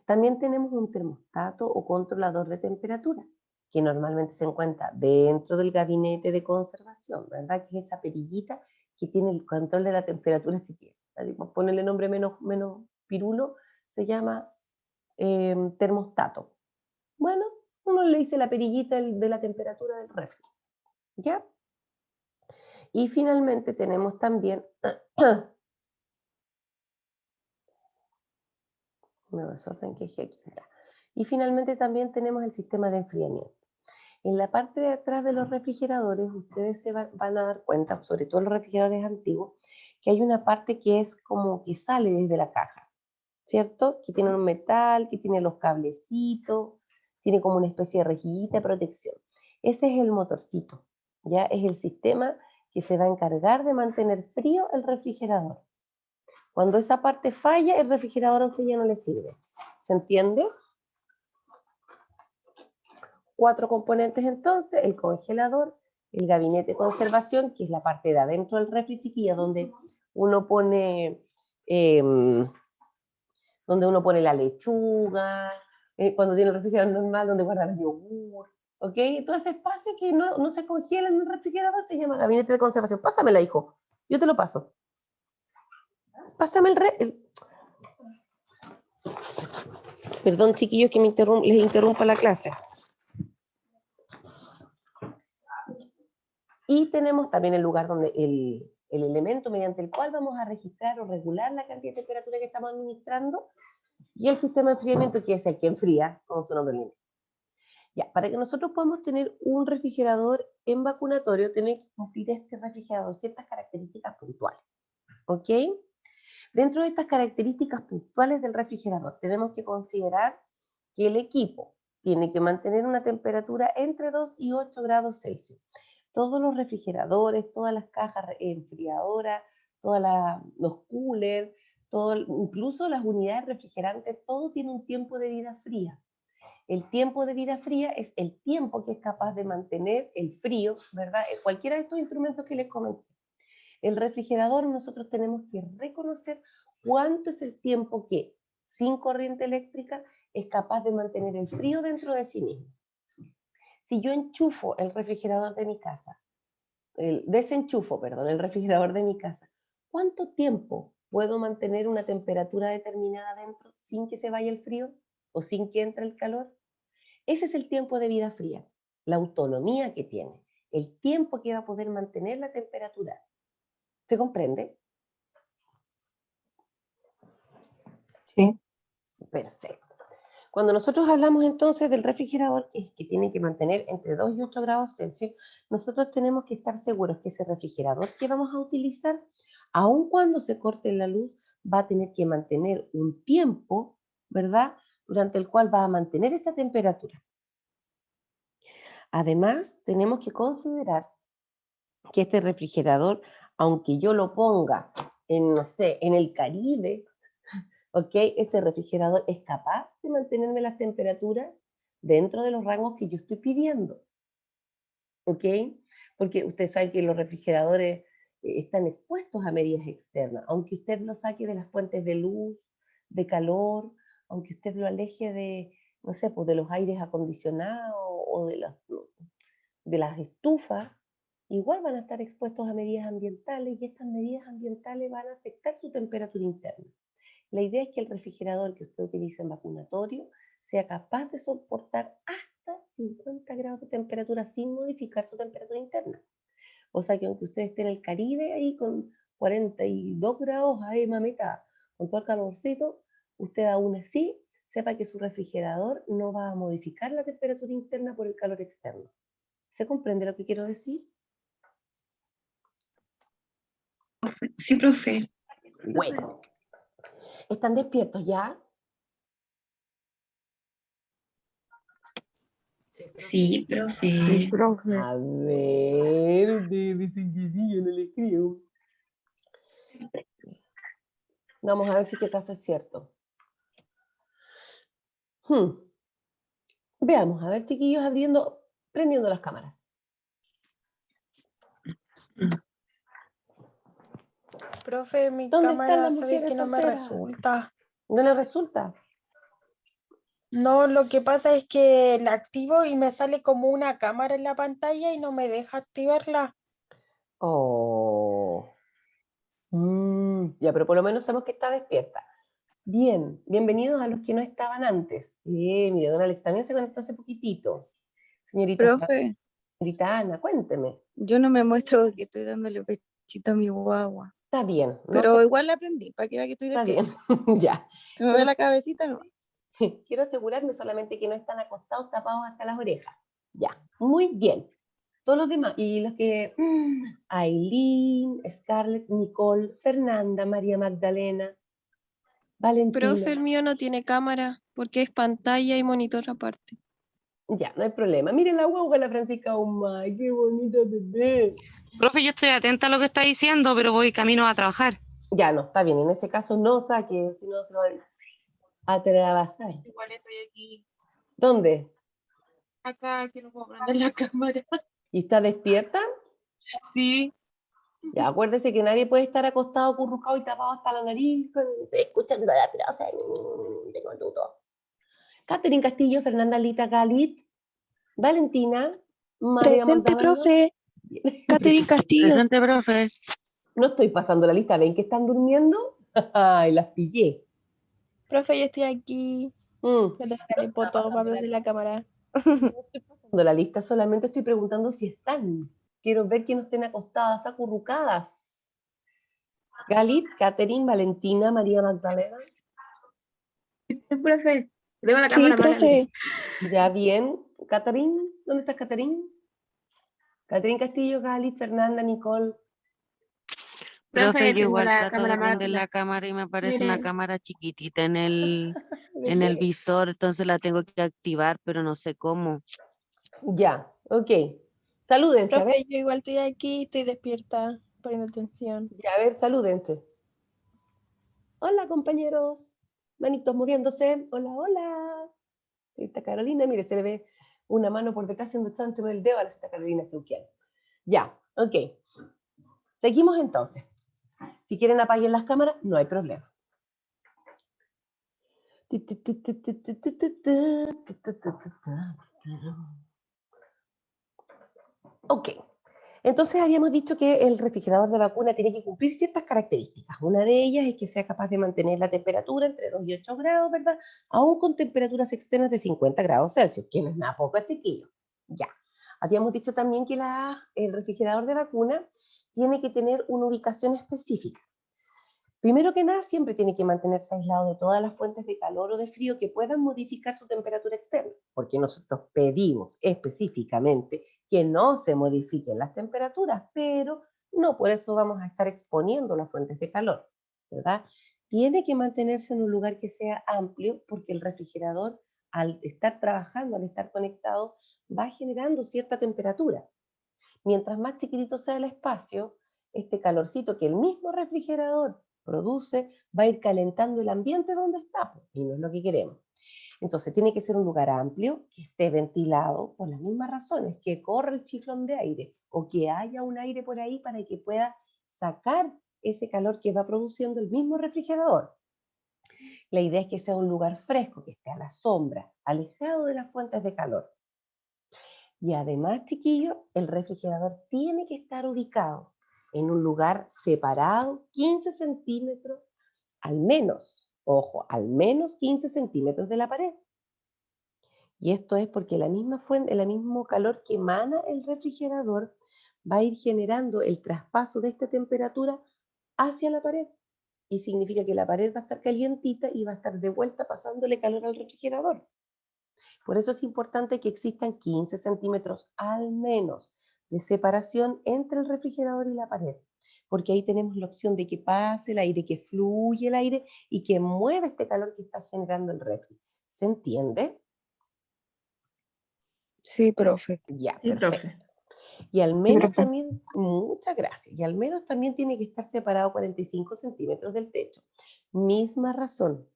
Speaker 1: También tenemos un termostato o controlador de temperatura, que normalmente se encuentra dentro del gabinete de conservación, ¿verdad? Que es esa perillita que tiene el control de la temperatura chiquita. Ponerle nombre menos pirulo, se llama termostato. Bueno, uno le dice la perillita de la temperatura del refri, ¿ya? Y finalmente tenemos también, me desorden que dije aquí, ya. Y finalmente también tenemos el sistema de enfriamiento. En la parte de atrás de los refrigeradores, ustedes se van a dar cuenta, sobre todo los refrigeradores antiguos, que hay una parte que es como que sale desde la caja, ¿cierto? Que tiene un metal, que tiene los cablecitos, tiene como una especie de rejillita de protección. Ese es el motorcito, ¿ya? Es el sistema que se va a encargar de mantener frío el refrigerador. Cuando esa parte falla, el refrigerador a usted ya no le sirve. ¿Se entiende? 4 componentes entonces: el congelador, el gabinete de conservación, que es la parte de adentro del refri chiquilla, donde uno pone la lechuga, cuando tiene el refrigerador normal, donde guarda el yogur, ¿ok? Todo ese espacio que no se congela en el refrigerador se llama gabinete de conservación. Pásamela, hijo, yo te lo paso. Pásame Perdón, chiquillos, que les interrumpa la clase. Y tenemos también el lugar donde el elemento mediante el cual vamos a registrar o regular la cantidad de temperatura que estamos administrando, y el sistema de enfriamiento, que es el que enfría, como su nombre lo indica. Ya, para que nosotros podamos tener un refrigerador en vacunatorio, tiene que cumplir este refrigerador ciertas características puntuales, ¿ok? Dentro de estas características puntuales del refrigerador, tenemos que considerar que el equipo tiene que mantener una temperatura entre 2 y 8 grados Celsius. Todos los refrigeradores, todas las cajas enfriadoras, todos los coolers, incluso las unidades refrigerantes, todo tiene un tiempo de vida fría. El tiempo de vida fría es el tiempo que es capaz de mantener el frío, ¿verdad? Cualquiera de estos instrumentos que les comenté. El refrigerador, nosotros tenemos que reconocer cuánto es el tiempo que, sin corriente eléctrica, es capaz de mantener el frío dentro de sí mismo. Si yo enchufo el refrigerador de mi casa, desenchufo el refrigerador de mi casa, ¿cuánto tiempo puedo mantener una temperatura determinada dentro sin que se vaya el frío o sin que entre el calor? Ese es el tiempo de vida fría, la autonomía que tiene, el tiempo que va a poder mantener la temperatura. ¿Se comprende?
Speaker 2: Sí.
Speaker 1: Perfecto. Cuando nosotros hablamos entonces del refrigerador, que tiene que mantener entre 2 y 8 grados Celsius, nosotros tenemos que estar seguros que ese refrigerador que vamos a utilizar, aun cuando se corte la luz, va a tener que mantener un tiempo, ¿verdad?, durante el cual va a mantener esta temperatura. Además, tenemos que considerar que este refrigerador, aunque yo lo ponga en, no sé, en el Caribe, ¿ok? Ese refrigerador es capaz de mantenerme las temperaturas dentro de los rangos que yo estoy pidiendo, ¿ok? Porque usted sabe que los refrigeradores están expuestos a medidas externas, aunque usted lo saque de las fuentes de luz, de calor, aunque usted lo aleje de, no sé, pues de los aires acondicionados o de las estufas, igual van a estar expuestos a medidas ambientales, y estas medidas ambientales van a afectar su temperatura interna. La idea es que el refrigerador que usted utiliza en vacunatorio sea capaz de soportar hasta 50 grados de temperatura sin modificar su temperatura interna. O sea que aunque usted esté en el Caribe ahí con 42 grados, ahí mamita, con todo el calorcito, usted aún así sepa que su refrigerador no va a modificar la temperatura interna por el calor externo. ¿Se comprende lo que quiero decir?
Speaker 3: Sí, profe.
Speaker 1: Bueno. ¿Están despiertos ya?
Speaker 3: Sí,
Speaker 5: Sí,
Speaker 3: profe.
Speaker 5: profe.
Speaker 1: A ver, ustedes dicen que sí, yo no les creo. Vamos a ver si este caso es cierto. Veamos, a ver, chiquillos, prendiendo las cámaras.
Speaker 4: Profe, mi
Speaker 1: ¿Dónde están
Speaker 4: cámara
Speaker 1: las
Speaker 4: sabe
Speaker 1: mujeres
Speaker 4: que no me
Speaker 1: solteras?
Speaker 4: resulta.
Speaker 1: ¿No les resulta?
Speaker 4: No, lo que pasa es que la activo y me sale como una cámara en la pantalla y no me deja activarla.
Speaker 1: Oh. Ya, pero por lo menos sabemos que está despierta. Bien, bienvenidos a los que no estaban antes. Mire, don Alex también se conectó hace poquitito. Señorita,
Speaker 3: Profe,
Speaker 1: señorita Ana, cuénteme.
Speaker 3: yo no me muestro porque estoy dándole pechito a mi guagua.
Speaker 1: Está bien, no
Speaker 3: Pero
Speaker 1: se-
Speaker 3: igual la aprendí, para que vea que estoy
Speaker 1: está bien,
Speaker 3: despierta.
Speaker 1: ya.
Speaker 3: Se me ve la cabecita, no.
Speaker 1: Quiero asegurarme solamente que no están acostados, tapados hasta las orejas. Ya, muy bien. Todos los demás, y los que... Aileen, Scarlett, Nicole, Fernanda, María Magdalena, Valentina.
Speaker 6: Profe, el mío no tiene cámara porque es pantalla y monitor aparte.
Speaker 1: Ya, no hay problema. Miren la guagua, la Francisca Humay, qué bonita bebé.
Speaker 7: Profe, yo estoy atenta a lo que está diciendo, pero voy camino a trabajar.
Speaker 1: Ya, no, está bien. En ese caso no saque, si no se lo van a trabajar.
Speaker 2: Igual estoy aquí,
Speaker 1: ¿Dónde?
Speaker 2: acá, que no puedo prender la cámara.
Speaker 1: ¿Y está despierta?
Speaker 2: Sí.
Speaker 1: Ya, acuérdese que nadie puede estar acostado, acurrucado y tapado hasta la nariz. Estoy escuchando a la profe. Tengo dudas. Catherine Castillo, Fernanda Lita Galit, Valentina, María
Speaker 3: Presente,
Speaker 1: Magdalena.
Speaker 3: profe. Catherine Castillo.
Speaker 7: Presente, profe.
Speaker 1: No estoy pasando la lista. ¿Ven que están durmiendo? Ay, las pillé.
Speaker 6: Profe, yo estoy aquí.
Speaker 1: Mm,
Speaker 6: Yo tengo
Speaker 1: no
Speaker 6: el
Speaker 1: está
Speaker 6: botón para
Speaker 1: pasando
Speaker 6: prender la cámara.
Speaker 1: no estoy pasando la lista, solamente estoy preguntando si están. Quiero ver que no estén acostadas, acurrucadas. Galit, Catherine, Valentina, María Magdalena.
Speaker 2: Profe, tengo la
Speaker 3: Sí,
Speaker 2: cámara más grande.
Speaker 3: profe.
Speaker 1: Ya bien. Catherine, ¿dónde estás, Catherine? Catherine Castillo, Galit, Fernanda, Nicole.
Speaker 7: Profe, yo
Speaker 2: tengo
Speaker 7: igual
Speaker 2: la
Speaker 7: trato
Speaker 2: cámara
Speaker 7: de
Speaker 2: más
Speaker 7: prender
Speaker 2: grande.
Speaker 7: la cámara y me aparece una
Speaker 2: Miren.
Speaker 7: cámara chiquitita en el visor, entonces la tengo que activar, pero no sé cómo.
Speaker 1: Ya, ok. Salúdense, a ver.
Speaker 6: Profe, yo igual estoy aquí, estoy despierta, poniendo atención.
Speaker 1: Ya, a ver, salúdense. Hola, compañeros. Manitos moviéndose. Hola, hola. Señorita Carolina, mire, se le ve una mano por detrás haciendo chancho con el dedo a la señorita Carolina Feuquian. Ya, ok. Seguimos entonces. Si quieren apaguen las cámaras, no hay problema. Ok. Entonces habíamos dicho que el refrigerador de vacuna tiene que cumplir ciertas características. Una de ellas es que sea capaz de mantener la temperatura entre 2 y 8 grados, ¿verdad? Aún con temperaturas externas de 50 grados Celsius, que no es nada poco, chiquillo. Ya. Habíamos dicho también que el refrigerador de vacuna tiene que tener una ubicación específica. Primero que nada, siempre tiene que mantenerse aislado de todas las fuentes de calor o de frío que puedan modificar su temperatura externa, porque nosotros pedimos específicamente que no se modifiquen las temperaturas, pero no por eso vamos a estar exponiendo las fuentes de calor, ¿verdad? Tiene que mantenerse en un lugar que sea amplio, porque el refrigerador, al estar trabajando, al estar conectado, va generando cierta temperatura. Mientras más chiquitito sea el espacio, este calorcito que el mismo refrigerador produce va a ir calentando el ambiente donde está, y no es lo que queremos. Entonces tiene que ser un lugar amplio, que esté ventilado por las mismas razones, que corra el chiflón de aire o que haya un aire por ahí para que pueda sacar ese calor que va produciendo el mismo refrigerador. La idea es que sea un lugar fresco, que esté a la sombra, alejado de las fuentes de calor. Y además, chiquillos, el refrigerador tiene que estar ubicado en un lugar separado 15 centímetros, al menos, ojo, al menos 15 centímetros de la pared. Y esto es porque la misma fuente, el mismo calor que emana el refrigerador va a ir generando el traspaso de esta temperatura hacia la pared. Y significa que la pared va a estar calientita y va a estar de vuelta pasándole calor al refrigerador. Por eso es importante que existan 15 centímetros al menos de separación entre el refrigerador y la pared, porque ahí tenemos la opción de que pase el aire, que fluye el aire y que mueva este calor que está generando el refri. ¿Se entiende?
Speaker 3: Sí, profe.
Speaker 1: Ya,
Speaker 2: Sí,
Speaker 1: perfecto.
Speaker 2: profe.
Speaker 1: Y al menos
Speaker 2: profe.
Speaker 1: también, muchas gracias, y al menos también tiene que estar separado 45 centímetros del techo. Misma razón,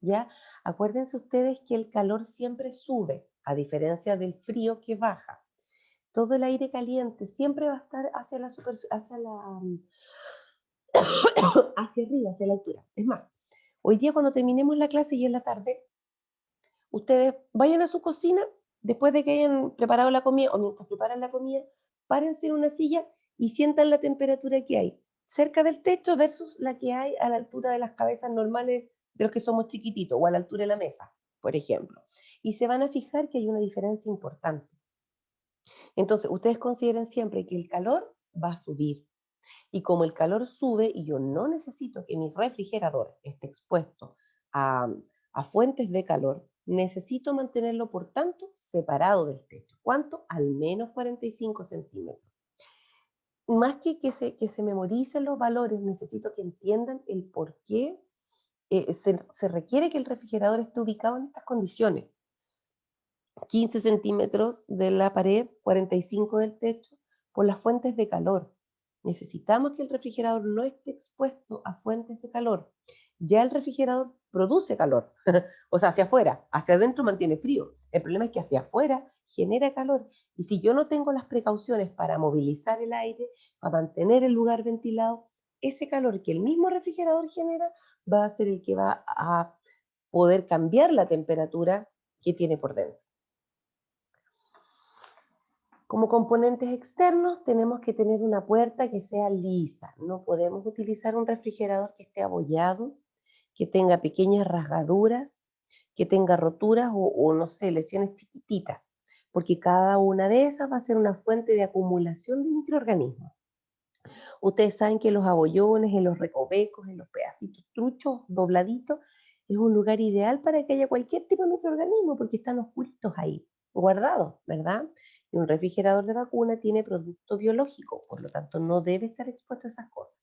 Speaker 1: ¿ya? Acuérdense ustedes que el calor siempre sube, a diferencia del frío que baja. Todo el aire caliente siempre va a estar hacia la superficie, hacia arriba, hacia la altura. Es más, hoy día cuando terminemos la clase y en la tarde, ustedes vayan a su cocina, después de que hayan preparado la comida o mientras preparan la comida, párense en una silla y sientan la temperatura que hay cerca del techo versus la que hay a la altura de las cabezas normales de los que somos chiquititos o a la altura de la mesa, por ejemplo. Y se van a fijar que hay una diferencia importante. Entonces, ustedes consideren siempre que el calor va a subir. Y como el calor sube y yo no necesito que mi refrigerador esté expuesto a fuentes de calor, necesito mantenerlo, por tanto, separado del techo. ¿Cuánto? Al menos 45 centímetros. Más que se memoricen los valores, necesito que entiendan el por qué se requiere que el refrigerador esté ubicado en estas condiciones. 15 centímetros de la pared, 45 del techo, por las fuentes de calor. Necesitamos que el refrigerador no esté expuesto a fuentes de calor. Ya el refrigerador produce calor, o sea, hacia afuera, hacia adentro mantiene frío. El problema es que hacia afuera genera calor. Y si yo no tengo las precauciones para movilizar el aire, para mantener el lugar ventilado, ese calor que el mismo refrigerador genera va a ser el que va a poder cambiar la temperatura que tiene por dentro. Como componentes externos tenemos que tener una puerta que sea lisa. No podemos utilizar un refrigerador que esté abollado, que tenga pequeñas rasgaduras, que tenga roturas o no sé, lesiones chiquititas, porque cada una de esas va a ser una fuente de acumulación de microorganismos. Ustedes saben que los abollones, en los recovecos, en los pedacitos truchos, dobladitos, es un lugar ideal para que haya cualquier tipo de microorganismo, porque están oscuritos ahí, guardados, ¿verdad? Y un refrigerador de vacuna tiene producto biológico, por lo tanto no debe estar expuesto a esas cosas.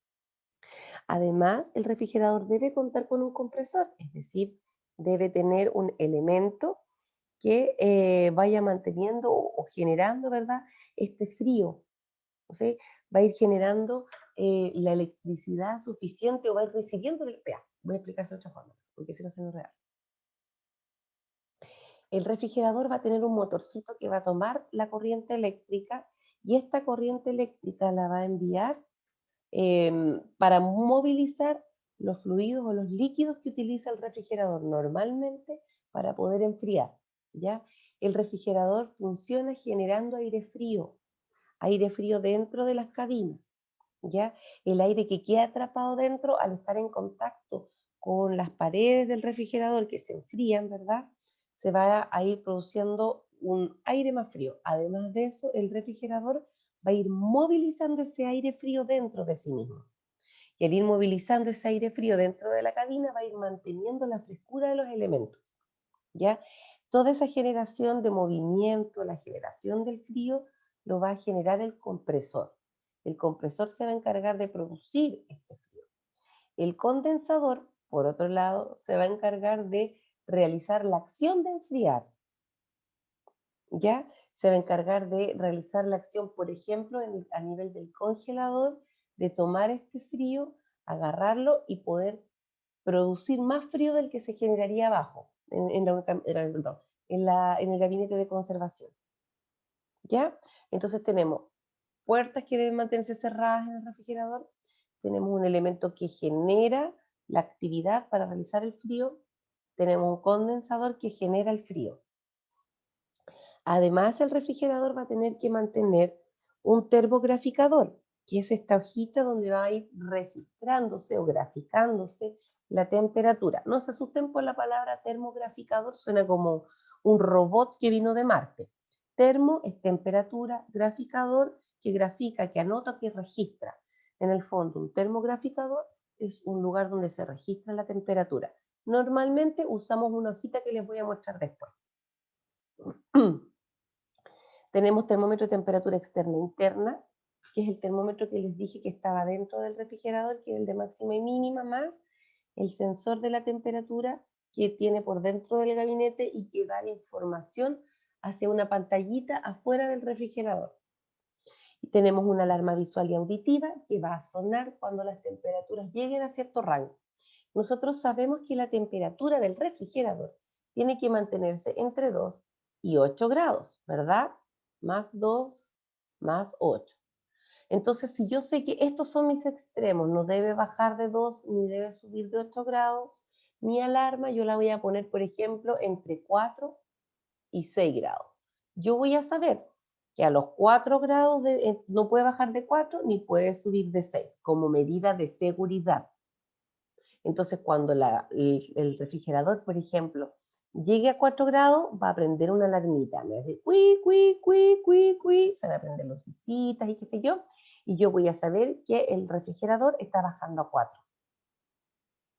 Speaker 1: Además, el refrigerador debe contar con un compresor, es decir, debe tener un elemento que vaya manteniendo o generando, ¿verdad?, este frío. ¿Sí? Va a ir generando la electricidad suficiente o va a ir recibiendo el... Voy a explicarse de otra forma, porque si no se nos real. El refrigerador va a tener un motorcito que va a tomar la corriente eléctrica y esta corriente eléctrica la va a enviar para movilizar los fluidos o los líquidos que utiliza el refrigerador normalmente para poder enfriar, ¿ya? El refrigerador funciona generando aire frío dentro de las cabinas, ¿ya? El aire que queda atrapado dentro al estar en contacto con las paredes del refrigerador que se enfrían, ¿verdad? Se va a ir produciendo un aire más frío. Además de eso, el refrigerador va a ir movilizando ese aire frío dentro de sí mismo. Y al ir movilizando ese aire frío dentro de la cabina, va a ir manteniendo la frescura de los elementos, ¿ya? Toda esa generación de movimiento, la generación del frío, lo va a generar el compresor. El compresor se va a encargar de producir este frío. El condensador, por otro lado, se va a encargar de realizar la acción de enfriar. ¿Ya? Se va a encargar de realizar la acción, por ejemplo, a nivel del congelador, de tomar este frío, agarrarlo y poder producir más frío del que se generaría abajo, en el gabinete de conservación. ¿Ya? Entonces tenemos puertas que deben mantenerse cerradas en el refrigerador, tenemos un elemento que genera la actividad para realizar el frío, tenemos un condensador que genera el frío. Además, el refrigerador va a tener que mantener un termograficador, que es esta hojita donde va a ir registrándose o graficándose la temperatura. No se asusten por la palabra termograficador, suena como un robot que vino de Marte. Termo es temperatura, graficador, que grafica, que anota, que registra. En el fondo, un termograficador es un lugar donde se registra la temperatura. Normalmente usamos una hojita que les voy a mostrar después. Tenemos termómetro de temperatura externa e interna, que es el termómetro que les dije que estaba dentro del refrigerador, que es el de máxima y mínima, más el sensor de la temperatura que tiene por dentro del gabinete y que da la información hacia una pantallita afuera del refrigerador. Y tenemos una alarma visual y auditiva que va a sonar cuando las temperaturas lleguen a cierto rango. Nosotros sabemos que la temperatura del refrigerador tiene que mantenerse entre 2 y 8 grados, ¿verdad? Más 2, más 8. Entonces, si yo sé que estos son mis extremos, no debe bajar de 2 ni debe subir de 8 grados, mi alarma yo la voy a poner, por ejemplo, entre 4 y 6 grados. Yo voy a saber que a los 4 grados no puede bajar de 4 ni puede subir de 6 como medida de seguridad. Entonces, cuando el refrigerador, por ejemplo, llegue a 4 grados, va a prender una alarmita. Me va a decir, cuí, cuí, cuí, cuí, cuí. Se van a prender lucecitas y qué sé yo. Y yo voy a saber que el refrigerador está bajando a 4.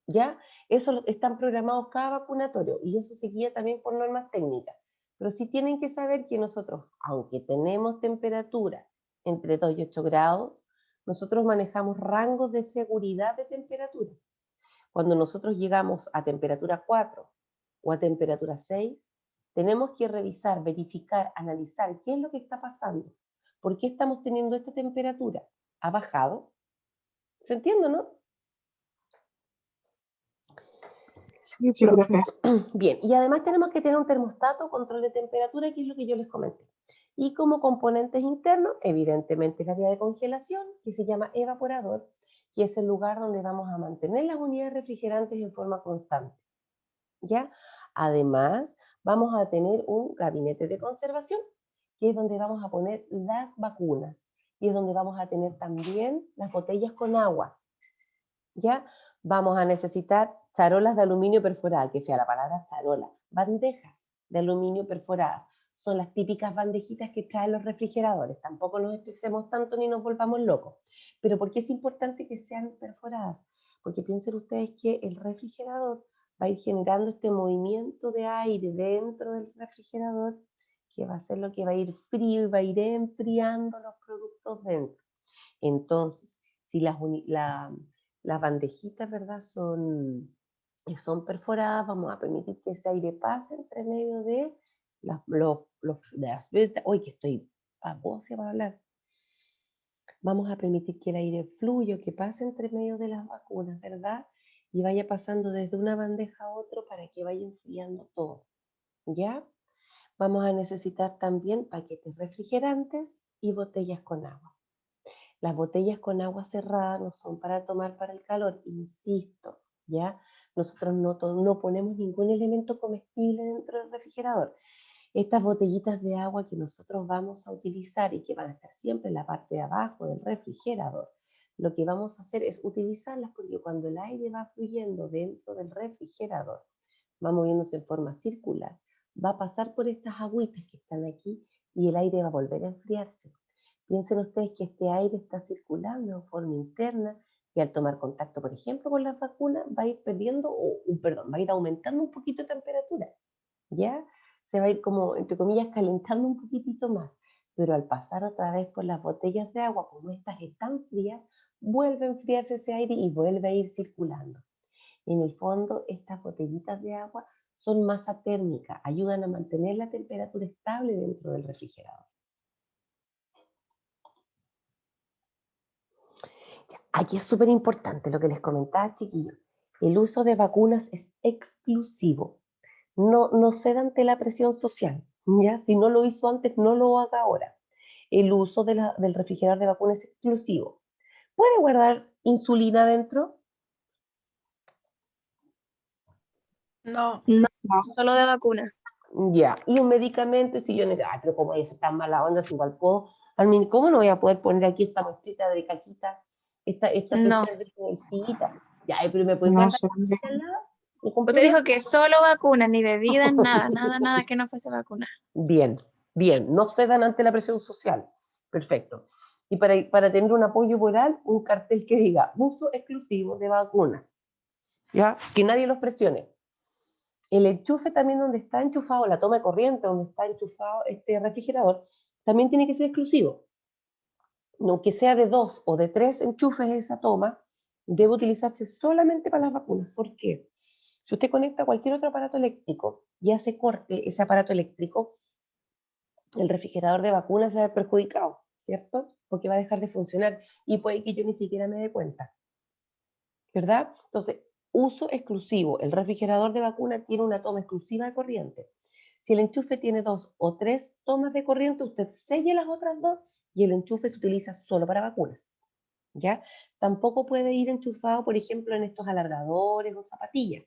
Speaker 1: ¿Ya? Eso están programados cada vacunatorio y eso se guía también por normas técnicas. Pero sí tienen que saber que nosotros, aunque tenemos temperatura entre 2 y 8 grados, nosotros manejamos rangos de seguridad de temperatura. Cuando nosotros llegamos a temperatura 4 o a temperatura 6, tenemos que revisar, verificar, analizar qué es lo que está pasando. ¿Por qué estamos teniendo esta temperatura? ¿Ha bajado? ¿Se entiende, no?
Speaker 2: Sí, profe.
Speaker 1: Bien, y además tenemos que tener un termostato, control de temperatura, que es lo que yo les comenté. Y como componentes internos, evidentemente la vía de congelación, que se llama evaporador, que es el lugar donde vamos a mantener las unidades refrigerantes en forma constante. ¿Ya? Además, vamos a tener un gabinete de conservación, que es donde vamos a poner las vacunas, y es donde vamos a tener también las botellas con agua. ¿Ya? Vamos a necesitar charolas de aluminio perforada, que fea la palabra charola, bandejas de aluminio perforadas. Son las típicas bandejitas que traen los refrigeradores. Tampoco nos estresemos tanto ni nos volvamos locos. Pero ¿por qué es importante que sean perforadas? Porque piensen ustedes que el refrigerador va a ir generando este movimiento de aire dentro del refrigerador, que va a ser lo que va a ir frío y va a ir enfriando los productos dentro. Entonces, si las bandejitas, ¿verdad?, son perforadas, vamos a permitir que ese aire pase entre medio de las vetas. Uy, que estoy babosa para hablar. Vamos a permitir que el aire fluya, que pase entre medio de las vacunas, ¿verdad? Y vaya pasando desde una bandeja a otra para que vaya enfriando todo, ¿ya? Vamos a necesitar también paquetes refrigerantes y botellas con agua. Las botellas con agua cerrada no son para tomar para el calor, insisto, ¿ya? Nosotros no ponemos ningún elemento comestible dentro del refrigerador. Estas botellitas de agua que nosotros vamos a utilizar y que van a estar siempre en la parte de abajo del refrigerador, lo que vamos a hacer es utilizarlas porque cuando el aire va fluyendo dentro del refrigerador, va moviéndose en forma circular, va a pasar por estas agüitas que están aquí y el aire va a volver a enfriarse. Piensen ustedes que este aire está circulando en forma interna y al tomar contacto, por ejemplo, con las vacunas, va a ir perdiendo, va a ir aumentando un poquito de temperatura, ¿ya? Se va a ir como, entre comillas, calentando un poquitito más, pero al pasar otra vez por las botellas de agua, como estas están frías, vuelve a enfriarse ese aire y vuelve a ir circulando. En el fondo, estas botellitas de agua son masa térmica, ayudan a mantener la temperatura estable dentro del refrigerador. Aquí es súper importante lo que les comentaba, chiquillos. El uso de vacunas es exclusivo. No ceda ante la presión social, ¿ya? Si no lo hizo antes, no lo haga ahora. El uso del refrigerador de vacunas es exclusivo. ¿Puede guardar insulina dentro?
Speaker 4: No,
Speaker 2: No,
Speaker 3: Solo de vacuna.
Speaker 1: Ya. Y un medicamento, si yo necesito, pero como eso tan mala onda, si igual puedo, ¿cómo no voy a poder poner aquí esta muestrita de caquita? Esta
Speaker 3: No.
Speaker 1: cuestión de bolsita. Ya, pero me puedes
Speaker 2: no
Speaker 1: guardar
Speaker 2: sé.
Speaker 1: al lado. ¿No
Speaker 3: Usted
Speaker 1: compré
Speaker 3: dijo que solo vacunas, ni bebidas, nada que no fuese vacuna.
Speaker 1: Bien, Bien, no cedan ante la presión social. Perfecto. Y para tener un apoyo moral, un cartel que diga uso exclusivo de vacunas. ¿Ya? Que nadie los presione. El enchufe también donde está enchufado, la toma de corriente, donde está enchufado este refrigerador, también tiene que ser exclusivo. Aunque sea de 2 o de 3 enchufes esa toma, debe utilizarse solamente para las vacunas. ¿Por qué? Si usted conecta cualquier otro aparato eléctrico y hace corte ese aparato eléctrico, el refrigerador de vacunas se va a ver perjudicado, ¿cierto? Porque va a dejar de funcionar y puede que yo ni siquiera me dé cuenta, ¿verdad? Entonces, uso exclusivo. El refrigerador de vacuna tiene una toma exclusiva de corriente. Si el enchufe tiene 2 o 3 tomas de corriente, usted selle las otras 2 y el enchufe se utiliza solo para vacunas, ¿ya? Tampoco puede ir enchufado, por ejemplo, en estos alargadores o zapatillas.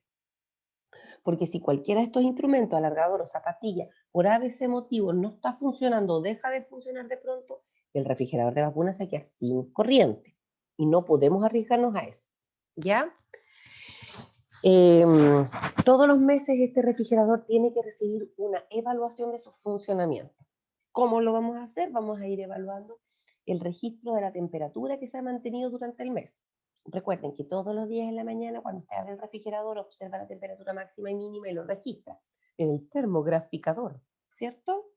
Speaker 1: Porque si cualquiera de estos instrumentos, alargador o zapatilla, por ABC motivo no está funcionando o deja de funcionar de pronto, el refrigerador de vacunas se queda sin corriente. Y no podemos arriesgarnos a eso, ¿ya? Todos los meses este refrigerador tiene que recibir una evaluación de su funcionamiento. ¿Cómo lo vamos a hacer? Vamos a ir evaluando el registro de la temperatura que se ha mantenido durante el mes. Recuerden que todos los días en la mañana, cuando usted abre el refrigerador, observa la temperatura máxima y mínima y lo registra en el termograficador, ¿cierto?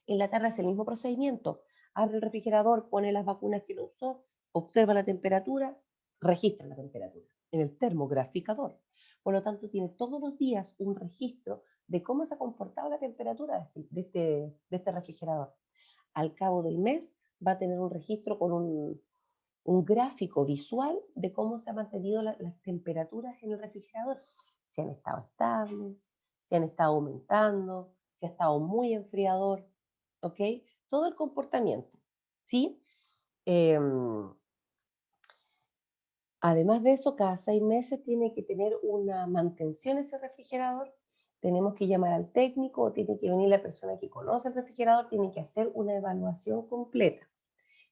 Speaker 1: En la tarde hace el mismo procedimiento. Abre el refrigerador, pone las vacunas que lo usó, observa la temperatura, registra la temperatura en el termograficador. Por lo tanto, tiene todos los días un registro de cómo se ha comportado la temperatura de este refrigerador. Al cabo del mes va a tener un registro con un gráfico visual de cómo se han mantenido las temperaturas en el refrigerador. Si han estado estables, si han estado aumentando, si ha estado muy enfriador, ¿ok? Todo el comportamiento, ¿sí? Además de eso, cada 6 meses tiene que tener una mantención ese refrigerador. Tenemos que llamar al técnico o tiene que venir la persona que conoce el refrigerador, tiene que hacer una evaluación completa.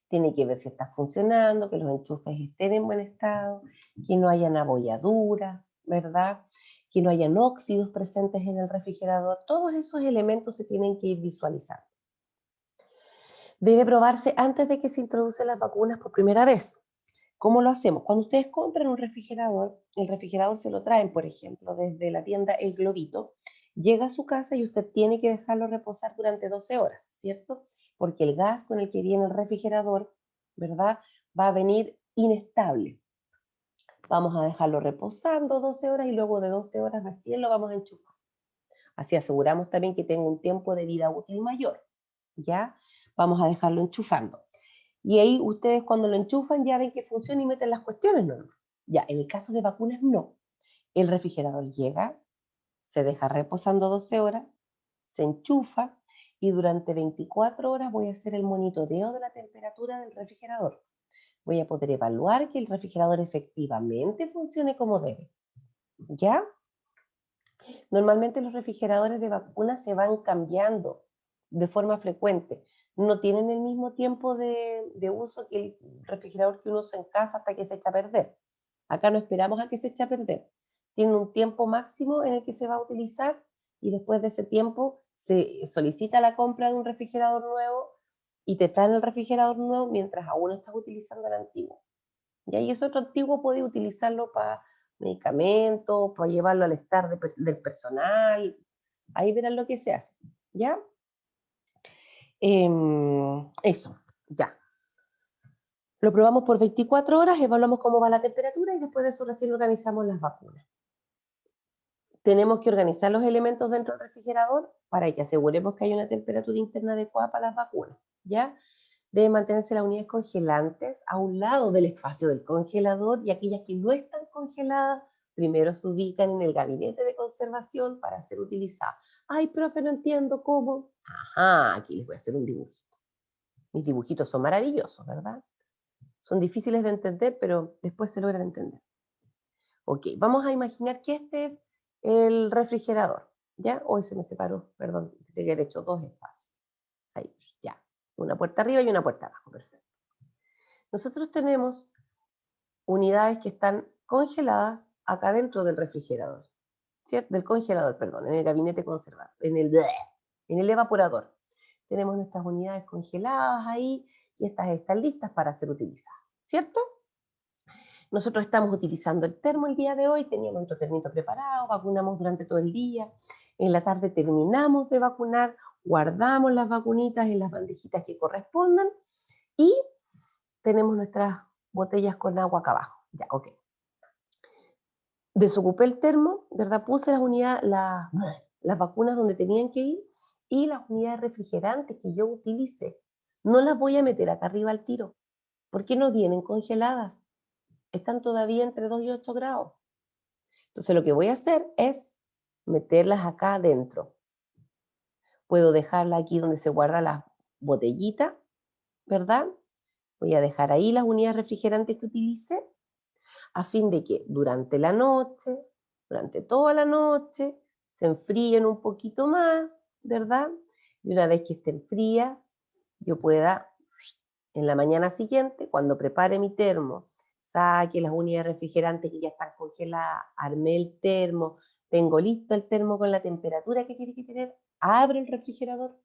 Speaker 1: Tiene que ver si está funcionando, que los enchufes estén en buen estado, que no hayan abolladuras, ¿verdad? Que no hayan óxidos presentes en el refrigerador. Todos esos elementos se tienen que ir visualizando. Debe probarse antes de que se introducen las vacunas por primera vez. ¿Cómo lo hacemos? Cuando ustedes compran un refrigerador, el refrigerador se lo traen, por ejemplo, desde la tienda El Globito, llega a su casa y usted tiene que dejarlo reposar durante 12 horas, ¿cierto? Porque el gas con el que viene el refrigerador, ¿verdad? Va a venir inestable. Vamos a dejarlo reposando 12 horas y luego de 12 horas recién lo vamos a enchufar. Así aseguramos también que tenga un tiempo de vida útil mayor, ¿ya? Vamos a dejarlo enchufando. Y ahí ustedes cuando lo enchufan ya ven que funciona y meten las cuestiones, ¿no? Ya, en el caso de vacunas no. El refrigerador llega, se deja reposando 12 horas, se enchufa y durante 24 horas voy a hacer el monitoreo de la temperatura del refrigerador. Voy a poder evaluar que el refrigerador efectivamente funcione como debe. ¿Ya? Normalmente los refrigeradores de vacunas se van cambiando de forma frecuente. No tienen el mismo tiempo de uso que el refrigerador que uno usa en casa hasta que se echa a perder. Acá no esperamos a que se eche a perder. Tiene un tiempo máximo en el que se va a utilizar y después de ese tiempo se solicita la compra de un refrigerador nuevo y te traen el refrigerador nuevo mientras aún estás utilizando el antiguo. Y ahí ese otro antiguo puede utilizarlo para medicamentos, para llevarlo al estar del personal. Ahí verán lo que se hace. ¿Ya? Eso, ya. Lo probamos por 24 horas, evaluamos cómo va la temperatura y después de eso recién organizamos las vacunas. Tenemos que organizar los elementos dentro del refrigerador para que aseguremos que hay una temperatura interna adecuada para las vacunas. ¿Ya? Deben mantenerse las unidades congelantes a un lado del espacio del congelador y aquellas que no están congeladas primero se ubican en el gabinete de conservación para ser utilizadas. Ay, profe, no entiendo cómo. Ajá, aquí les voy a hacer un dibujito. Mis dibujitos son maravillosos, ¿verdad? Son difíciles de entender, pero después se logran entender. Ok, vamos a imaginar que este es el refrigerador. ¿Ya? Hoy se me separó, perdón, tengo que haber hecho 2 espacios. Ahí, ya. Una puerta arriba y una puerta abajo, perfecto. Nosotros tenemos unidades que están congeladas acá dentro del refrigerador, ¿cierto? Del congelador, perdón, en el gabinete conservador, en el evaporador. tenemos nuestras unidades congeladas ahí y estas están listas para ser utilizadas, ¿cierto? Nosotros estamos utilizando el termo el día de hoy, teníamos nuestro termito preparado, vacunamos durante todo el día, en la tarde terminamos de vacunar, guardamos las vacunitas en las bandejitas que correspondan y tenemos nuestras botellas con agua acá abajo. Ya, ok. Desocupé el termo, ¿verdad? Puse las unidades, las vacunas donde tenían que ir y las unidades refrigerantes que yo utilicé. No las voy a meter acá arriba al tiro, porque no vienen congeladas. Están todavía entre 2 y 8 grados. Entonces lo que voy a hacer es meterlas acá adentro. Puedo dejarla aquí donde se guarda la botellita, ¿verdad? Voy a dejar ahí las unidades refrigerantes que utilicé, a fin de que durante la noche, durante toda la noche, se enfríen un poquito más, ¿verdad? Y una vez que estén frías, yo pueda, en la mañana siguiente, cuando prepare mi termo, saque las unidades refrigerantes que ya están congeladas, armé el termo, tengo listo el termo con la temperatura que tiene que tener, abro el refrigerador,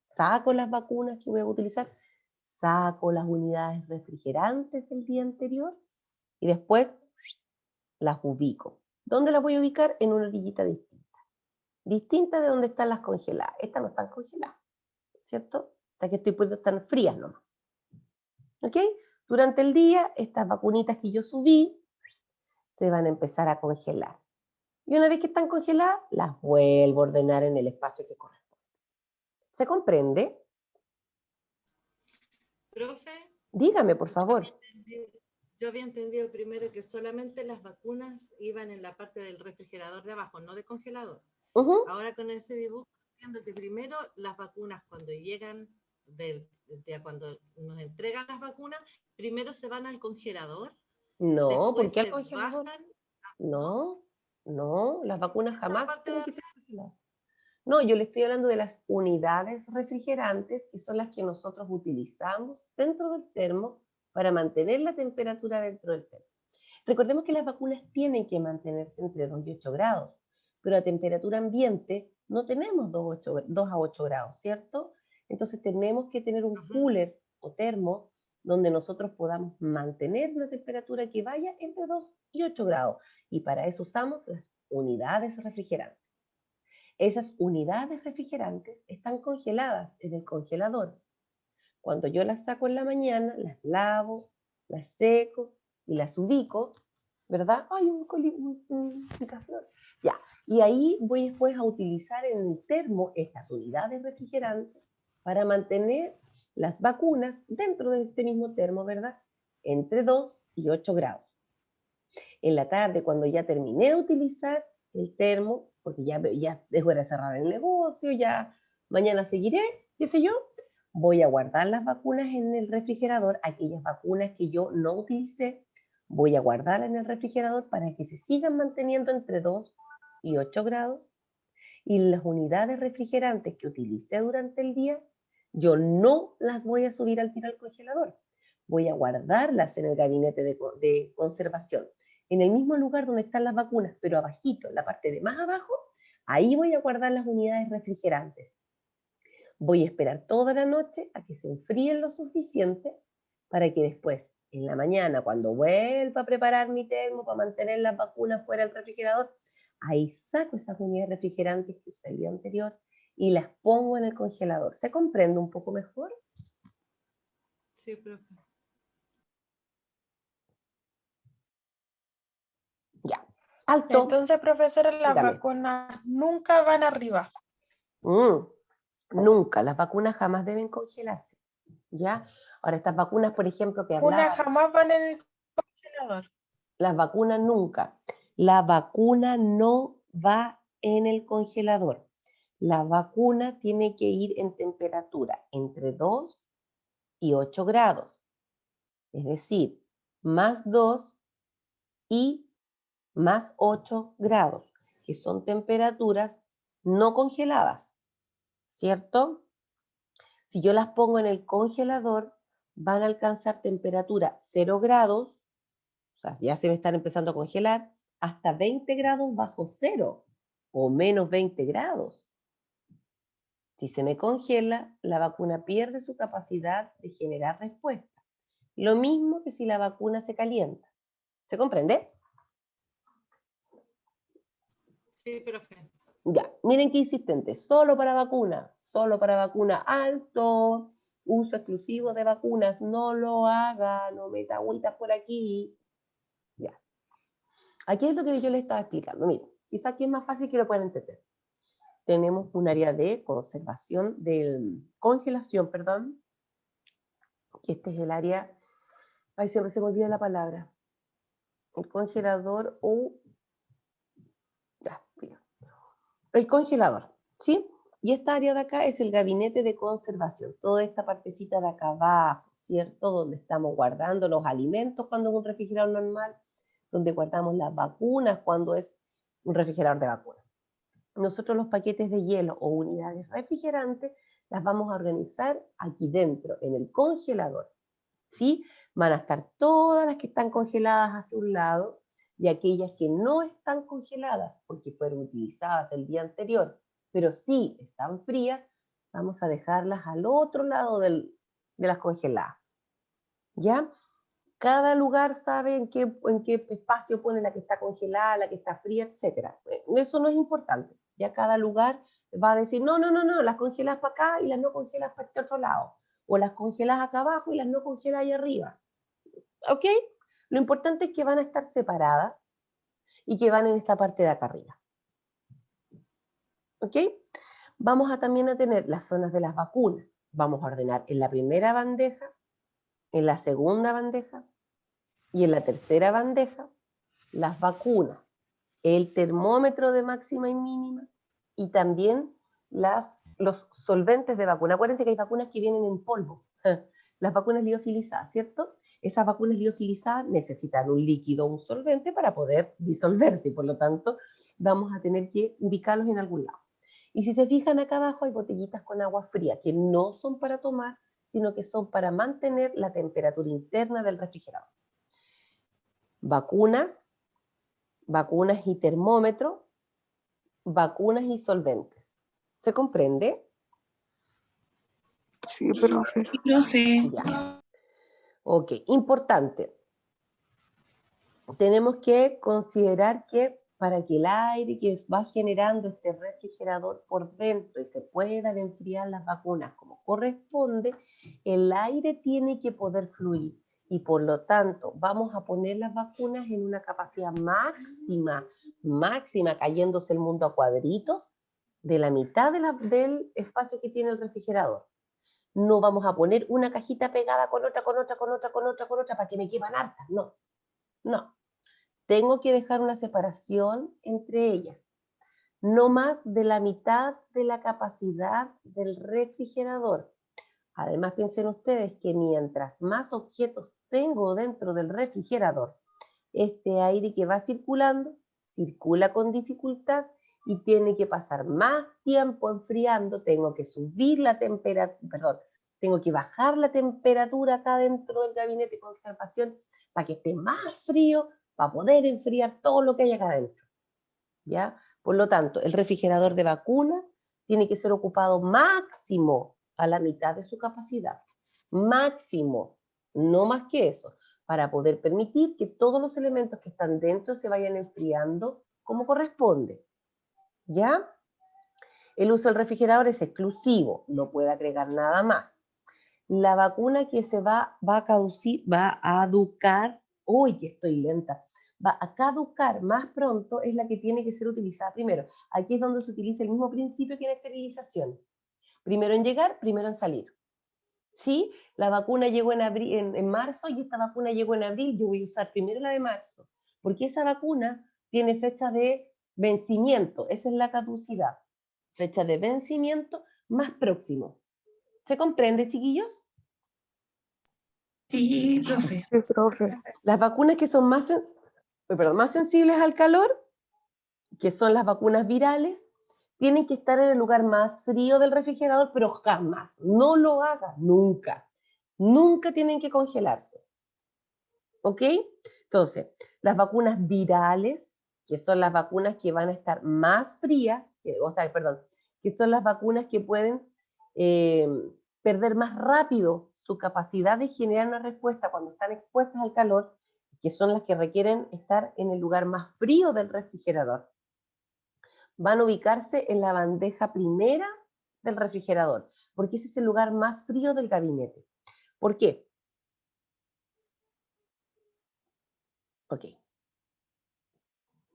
Speaker 1: saco las vacunas que voy a utilizar, saco las unidades refrigerantes del día anterior y después las ubico. ¿Dónde las voy a ubicar? En una orillita distinta. Distinta de donde están las congeladas. Estas no están congeladas, ¿cierto? Estas que estoy poniendo están frías nomás. ¿Ok? Durante el día, estas vacunitas que yo subí se van a empezar a congelar. Y una vez que están congeladas, las vuelvo a ordenar en el espacio que corresponde. ¿Se comprende?
Speaker 8: Profe,
Speaker 1: Dígame, por
Speaker 8: yo
Speaker 1: favor.
Speaker 8: yo había entendido primero que solamente las vacunas iban en la parte del refrigerador de abajo, no de congelador. Ahora con ese dibujo, entiendo que primero las vacunas cuando llegan, cuando nos entregan las vacunas, primero se van al congelador,
Speaker 1: No, ¿por
Speaker 8: después
Speaker 1: qué al
Speaker 8: se
Speaker 1: congelador?
Speaker 8: bajan,
Speaker 1: No, no, las vacunas
Speaker 8: esta
Speaker 1: jamás
Speaker 8: parte
Speaker 1: tienen
Speaker 8: de
Speaker 1: que ser congeladas. No, yo le estoy hablando de las unidades refrigerantes, que son las que nosotros utilizamos dentro del termo para mantener la temperatura dentro del termo. Recordemos que las vacunas tienen que mantenerse entre 2 y 8 grados, pero a temperatura ambiente no tenemos 2 a 8 grados, ¿cierto? Entonces tenemos que tener un cooler o termo donde nosotros podamos mantener una temperatura que vaya entre 2 y 8 grados. Y para eso usamos las unidades refrigerantes. Esas unidades refrigerantes están congeladas en el congelador. Cuando yo las saco en la mañana, las lavo, las seco y las ubico, ¿verdad? ¡Ay, un picaflor! Ya, y ahí voy después a utilizar en el termo estas unidades refrigerantes para mantener las vacunas dentro de este mismo termo, ¿verdad? Entre 2 y 8 grados. En la tarde, cuando ya terminé de utilizar el termo, porque ya dejo de cerrar el negocio, ya mañana seguiré, qué sé yo, voy a guardar las vacunas en el refrigerador, aquellas vacunas que yo no utilicé, voy a guardarlas en el refrigerador para que se sigan manteniendo entre 2 y 8 grados. Y las unidades refrigerantes que utilicé durante el día, yo no las voy a subir al tiro al congelador. Voy a guardarlas en el gabinete de conservación, en el mismo lugar donde están las vacunas, pero abajito, en la parte de más abajo, ahí voy a guardar las unidades refrigerantes. Voy a esperar toda la noche a que se enfríen lo suficiente para que después, en la mañana, cuando vuelva a preparar mi termo para mantener las vacunas fuera del refrigerador, ahí saco esas unidades refrigerantes que usé el día anterior y las pongo en el congelador. ¿Se comprende un poco mejor?
Speaker 8: Sí, profe.
Speaker 1: Ya. Alto.
Speaker 4: Entonces, profesora, las
Speaker 1: Dígame.
Speaker 4: vacunas nunca van arriba.
Speaker 1: Nunca. Las vacunas jamás deben congelarse. ¿Ya? Ahora, estas vacunas, por ejemplo, que hablaba.
Speaker 4: Unas jamás van en el congelador.
Speaker 1: Las vacunas nunca. La vacuna no va en el congelador. La vacuna tiene que ir en temperatura entre 2 y 8 grados. Es decir, más 2 y más 8 grados, que son temperaturas no congeladas, ¿cierto? Si yo las pongo en el congelador, van a alcanzar temperatura 0 grados, o sea, ya se me están empezando a congelar, hasta 20 grados bajo cero o menos 20 grados. Si se me congela, la vacuna pierde su capacidad de generar respuesta. Lo mismo que si la vacuna se calienta. ¿Se comprende?
Speaker 8: Sí, profe.
Speaker 1: Ya, miren qué insistente. Solo para vacuna, alto, uso exclusivo de vacunas, no lo haga, no meta agüitas por aquí. Ya. Aquí es lo que yo les estaba explicando. Miren, quizá aquí es más fácil que lo puedan entender. Tenemos un área de conservación, de congelación, perdón. Que este es el área, ay, siempre se me olvida la palabra. El congelador o, ya, mira. El congelador, ¿sí? Y esta área de acá es el gabinete de conservación. Toda esta partecita de acá abajo, ¿cierto? Donde estamos guardando los alimentos cuando es un refrigerador normal, donde guardamos las vacunas cuando es un refrigerador de vacunas. Nosotros los paquetes de hielo o unidades refrigerantes las vamos a organizar aquí dentro, en el congelador, ¿sí? Van a estar todas las que están congeladas hacia un lado y aquellas que no están congeladas porque fueron utilizadas el día anterior, pero sí están frías, vamos a dejarlas al otro lado de las congeladas, ¿ya? Cada lugar sabe en qué espacio pone la que está congelada, la que está fría, etc. Eso no es importante. Ya cada lugar va a decir, no, las congelas para acá y las no congelas para este otro lado. O las congelas acá abajo y las no congelas ahí arriba. ¿Ok? Lo importante es que van a estar separadas y que van en esta parte de acá arriba. ¿Ok? Vamos a también a tener las zonas de las vacunas. Vamos a ordenar en la primera bandeja, en la segunda bandeja, y en la tercera bandeja, las vacunas, el termómetro de máxima y mínima, y también los solventes de vacuna. Acuérdense que hay vacunas que vienen en polvo, las vacunas liofilizadas, ¿cierto? Esas vacunas liofilizadas necesitan un líquido, un solvente para poder disolverse, y por lo tanto vamos a tener que ubicarlos en algún lado. Y si se fijan acá abajo hay botellitas con agua fría, que no son para tomar, sino que son para mantener la temperatura interna del refrigerador. Vacunas y termómetro, vacunas y solventes. ¿Se comprende?
Speaker 3: Sí, profe.
Speaker 1: Ya. Ok, importante. Tenemos que considerar que para que el aire que va generando este refrigerador por dentro y se puedan enfriar las vacunas como corresponde, el aire tiene que poder fluir. Y por lo tanto, vamos a poner las vacunas en una capacidad máxima, cayéndose el mundo a cuadritos, de la mitad del espacio que tiene el refrigerador. No vamos a poner una cajita pegada con otra, para que me quepan hartas. No. Tengo que dejar una separación entre ellas. No más de la mitad de la capacidad del refrigerador. Además, piensen ustedes que mientras más objetos tengo dentro del refrigerador, este aire que va circulando, circula con dificultad y tiene que pasar más tiempo enfriando, tengo que subir la temperatura, tengo que bajar la temperatura acá dentro del gabinete de conservación para que esté más frío, para poder enfriar todo lo que hay acá adentro. ¿Ya? Por lo tanto, el refrigerador de vacunas tiene que ser ocupado máximo a la mitad de su capacidad. Máximo, no más que eso, para poder permitir que todos los elementos que están dentro se vayan enfriando como corresponde. ¿Ya? El uso del refrigerador es exclusivo, no puede agregar nada más. La vacuna que se va a caducar, uy, que estoy lenta, va a caducar más pronto es la que tiene que ser utilizada primero. Aquí es donde se utiliza el mismo principio que en esterilización. Primero en llegar, primero en salir. ¿Sí? La vacuna llegó en marzo y esta vacuna llegó en abril, yo voy a usar primero la de marzo, porque esa vacuna tiene fecha de vencimiento, esa es la caducidad. Fecha de vencimiento más próximo. ¿Se comprende, chiquillos?
Speaker 3: Sí, profe.
Speaker 1: Las vacunas que son más sensibles al calor, que son las vacunas virales, tienen que estar en el lugar más frío del refrigerador, pero jamás, no lo haga, nunca. Nunca tienen que congelarse. ¿Ok? Entonces, las vacunas virales, que son las vacunas que van a estar más frías, que que son las vacunas que pueden perder más rápido su capacidad de generar una respuesta cuando están expuestas al calor, que son las que requieren estar en el lugar más frío del refrigerador. Van a ubicarse en la bandeja primera del refrigerador, porque ese es el lugar más frío del gabinete. ¿Por qué? Ok.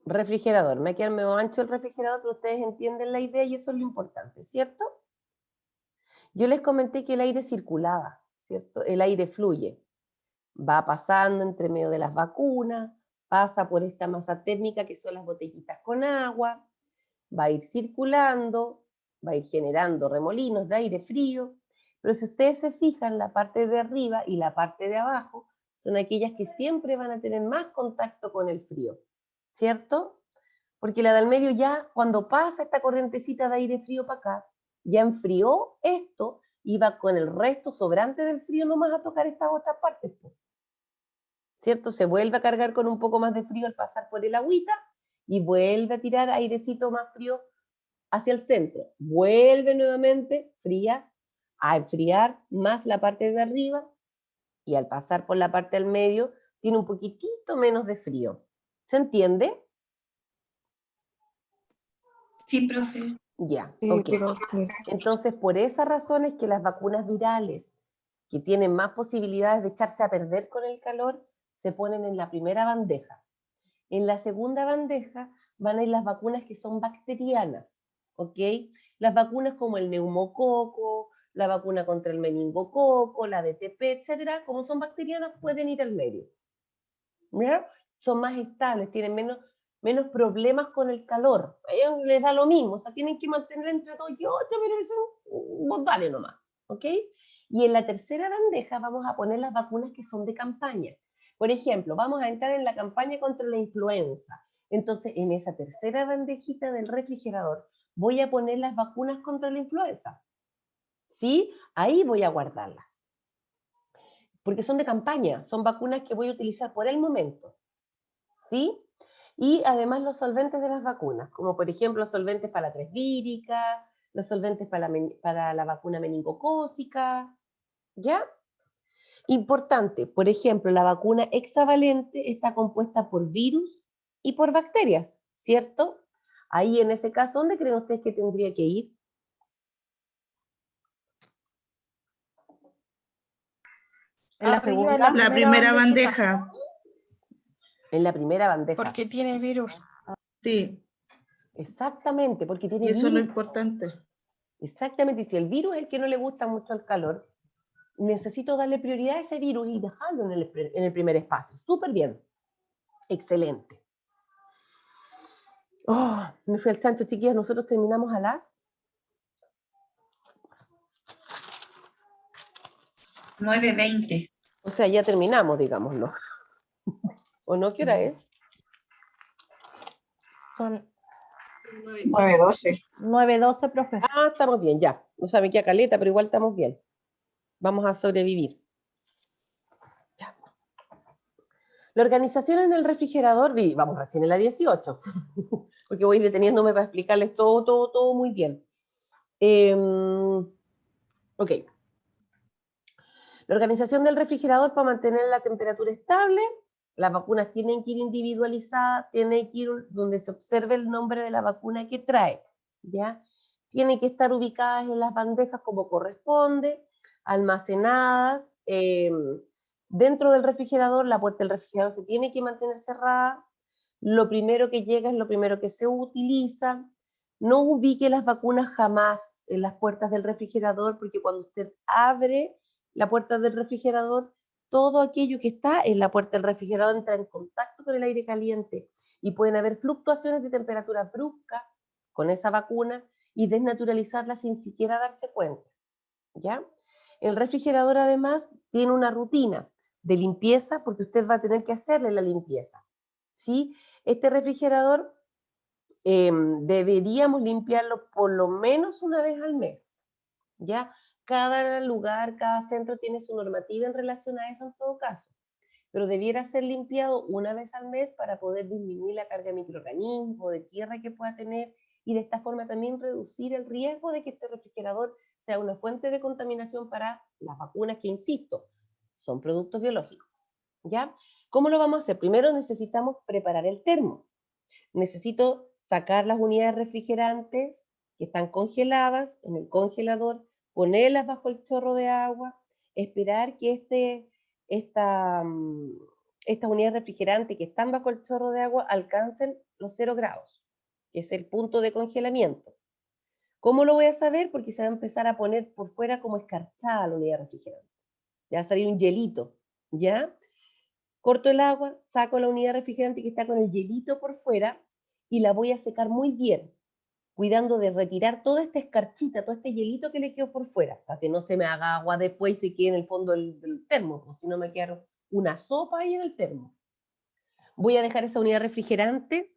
Speaker 1: Refrigerador. Me queda medio ancho el refrigerador, pero ustedes entienden la idea y eso es lo importante, ¿cierto? Yo les comenté que el aire circulaba, ¿cierto? El aire fluye. Va pasando entre medio de las vacunas, pasa por esta masa térmica que son las botellitas con agua, va a ir circulando, va a ir generando remolinos de aire frío, pero si ustedes se fijan, la parte de arriba y la parte de abajo son aquellas que siempre van a tener más contacto con el frío, ¿cierto? Porque la del medio ya, cuando pasa esta corrientecita de aire frío para acá, ya enfrió esto y va con el resto sobrante del frío nomás a tocar estas otras partes, ¿cierto? Se vuelve a cargar con un poco más de frío al pasar por el agüita y vuelve a tirar airecito más frío hacia el centro. Vuelve nuevamente fría a enfriar más la parte de arriba y al pasar por la parte del medio tiene un poquitito menos de frío. ¿Se entiende?
Speaker 9: Sí, profe.
Speaker 1: Ya,
Speaker 4: Sí,
Speaker 1: ok.
Speaker 4: profe.
Speaker 1: Entonces, por esa razón es que las vacunas virales, que tienen más posibilidades de echarse a perder con el calor, se ponen en la primera bandeja. En la segunda bandeja van a ir las vacunas que son bacterianas, ¿ok? Las vacunas como el neumococo, la vacuna contra el meningococo, la DTP, etcétera, como son bacterianas, pueden ir al medio. ¿Ya? Son más estables, tienen menos problemas con el calor. A ellos les da lo mismo, o sea, tienen que mantener entre 2 y 8, pero vos dale nomás, ¿ok? Y en la tercera bandeja vamos a poner las vacunas que son de campaña. Por ejemplo, vamos a entrar en la campaña contra la influenza. Entonces, en esa tercera bandejita del refrigerador voy a poner las vacunas contra la influenza. ¿Sí? Ahí voy a guardarlas. Porque son de campaña, son vacunas que voy a utilizar por el momento. ¿Sí? Y además los solventes de las vacunas, como por ejemplo los solventes para la tresvírica, los solventes para la vacuna meningocócica, ¿ya? Importante, por ejemplo, la vacuna hexavalente está compuesta por virus y por bacterias, ¿cierto? Ahí en ese caso, ¿dónde creen ustedes que tendría que ir?
Speaker 5: En la
Speaker 4: Arriba,
Speaker 5: segunda.
Speaker 4: en
Speaker 9: La primera
Speaker 4: bandejita,
Speaker 9: bandeja.
Speaker 1: En la primera bandeja.
Speaker 4: porque tiene virus.
Speaker 9: Sí,
Speaker 1: Exactamente, porque tiene
Speaker 9: y eso es lo
Speaker 1: virus.
Speaker 9: importante.
Speaker 1: Exactamente, y si el virus es el que no le gusta mucho el calor, necesito darle prioridad a ese virus y dejarlo en el primer espacio. Súper bien. Excelente. Oh, me fui al chancho, chiquillas. Nosotros terminamos a las
Speaker 9: 9:20.
Speaker 1: O sea, ya terminamos, digámoslo. ¿O no? ¿Qué hora es?
Speaker 5: Son
Speaker 2: 9:12.
Speaker 5: 9:12, profe.
Speaker 1: Ah, estamos bien, ya. No sabe qué caleta, pero igual estamos bien. Vamos a sobrevivir. Ya. La organización en el refrigerador, vamos recién en la 18, porque voy deteniéndome para explicarles todo muy bien. Ok. La organización del refrigerador para mantener la temperatura estable, las vacunas tienen que ir individualizadas, tiene que ir donde se observe el nombre de la vacuna que trae, ¿ya? Tienen que estar ubicadas en las bandejas como corresponde, almacenadas. Dentro del refrigerador, la puerta del refrigerador se tiene que mantener cerrada. Lo primero que llega es lo primero que se utiliza. No ubique las vacunas jamás en las puertas del refrigerador, porque cuando usted abre la puerta del refrigerador, todo aquello que está en la puerta del refrigerador entra en contacto con el aire caliente y pueden haber fluctuaciones de temperatura brusca con esa vacuna y desnaturalizarla sin siquiera darse cuenta, ¿ya? El refrigerador además tiene una rutina de limpieza porque usted va a tener que hacerle la limpieza, ¿sí? Este refrigerador deberíamos limpiarlo por lo menos una vez al mes, ¿ya? Cada lugar, cada centro tiene su normativa en relación a eso en todo caso, pero debiera ser limpiado una vez al mes para poder disminuir la carga de microorganismos, de tierra que pueda tener y de esta forma también reducir el riesgo de que este refrigerador sea una fuente de contaminación para las vacunas que, insisto, son productos biológicos. ¿Ya? ¿Cómo lo vamos a hacer? Primero necesitamos preparar el termo. Necesito sacar las unidades refrigerantes que están congeladas en el congelador, ponerlas bajo el chorro de agua, esperar que estas unidades refrigerantes que están bajo el chorro de agua alcancen los 0 grados, que es el punto de congelamiento. ¿Cómo lo voy a saber? Porque se va a empezar a poner por fuera como escarchada la unidad refrigerante. Ya va a salir un hielito, ¿ya? Corto el agua, saco la unidad refrigerante que está con el hielito por fuera y la voy a secar muy bien, cuidando de retirar toda esta escarchita, todo este hielito que le quedó por fuera, para que no se me haga agua después y se quede en el fondo del termo, porque si no me queda una sopa ahí en el termo. Voy a dejar esa unidad refrigerante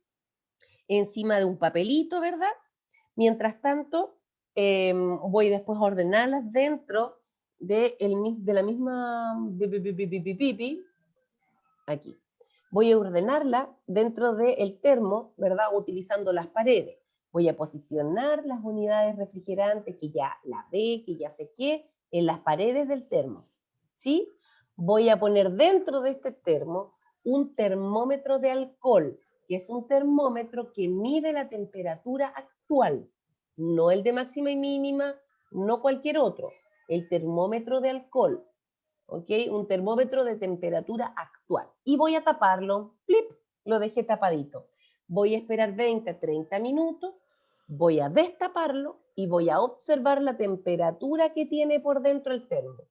Speaker 1: encima de un papelito, ¿verdad? Mientras tanto, voy después a ordenarlas dentro de la misma... Aquí. Voy a ordenarla dentro del termo, ¿verdad? Utilizando las paredes. Voy a posicionar las unidades refrigerantes que ya lavé, que ya sequé, en las paredes del termo. ¿Sí? Voy a poner dentro de este termo un termómetro de alcohol, que es un termómetro que mide la temperatura actual, no el de máxima y mínima, no cualquier otro, el termómetro de alcohol. ¿Ok? Un termómetro de temperatura actual. Y voy a taparlo, ¡plip! Lo dejé tapadito. Voy a esperar 20 a 30 minutos, voy a destaparlo y voy a observar la temperatura que tiene por dentro el termo.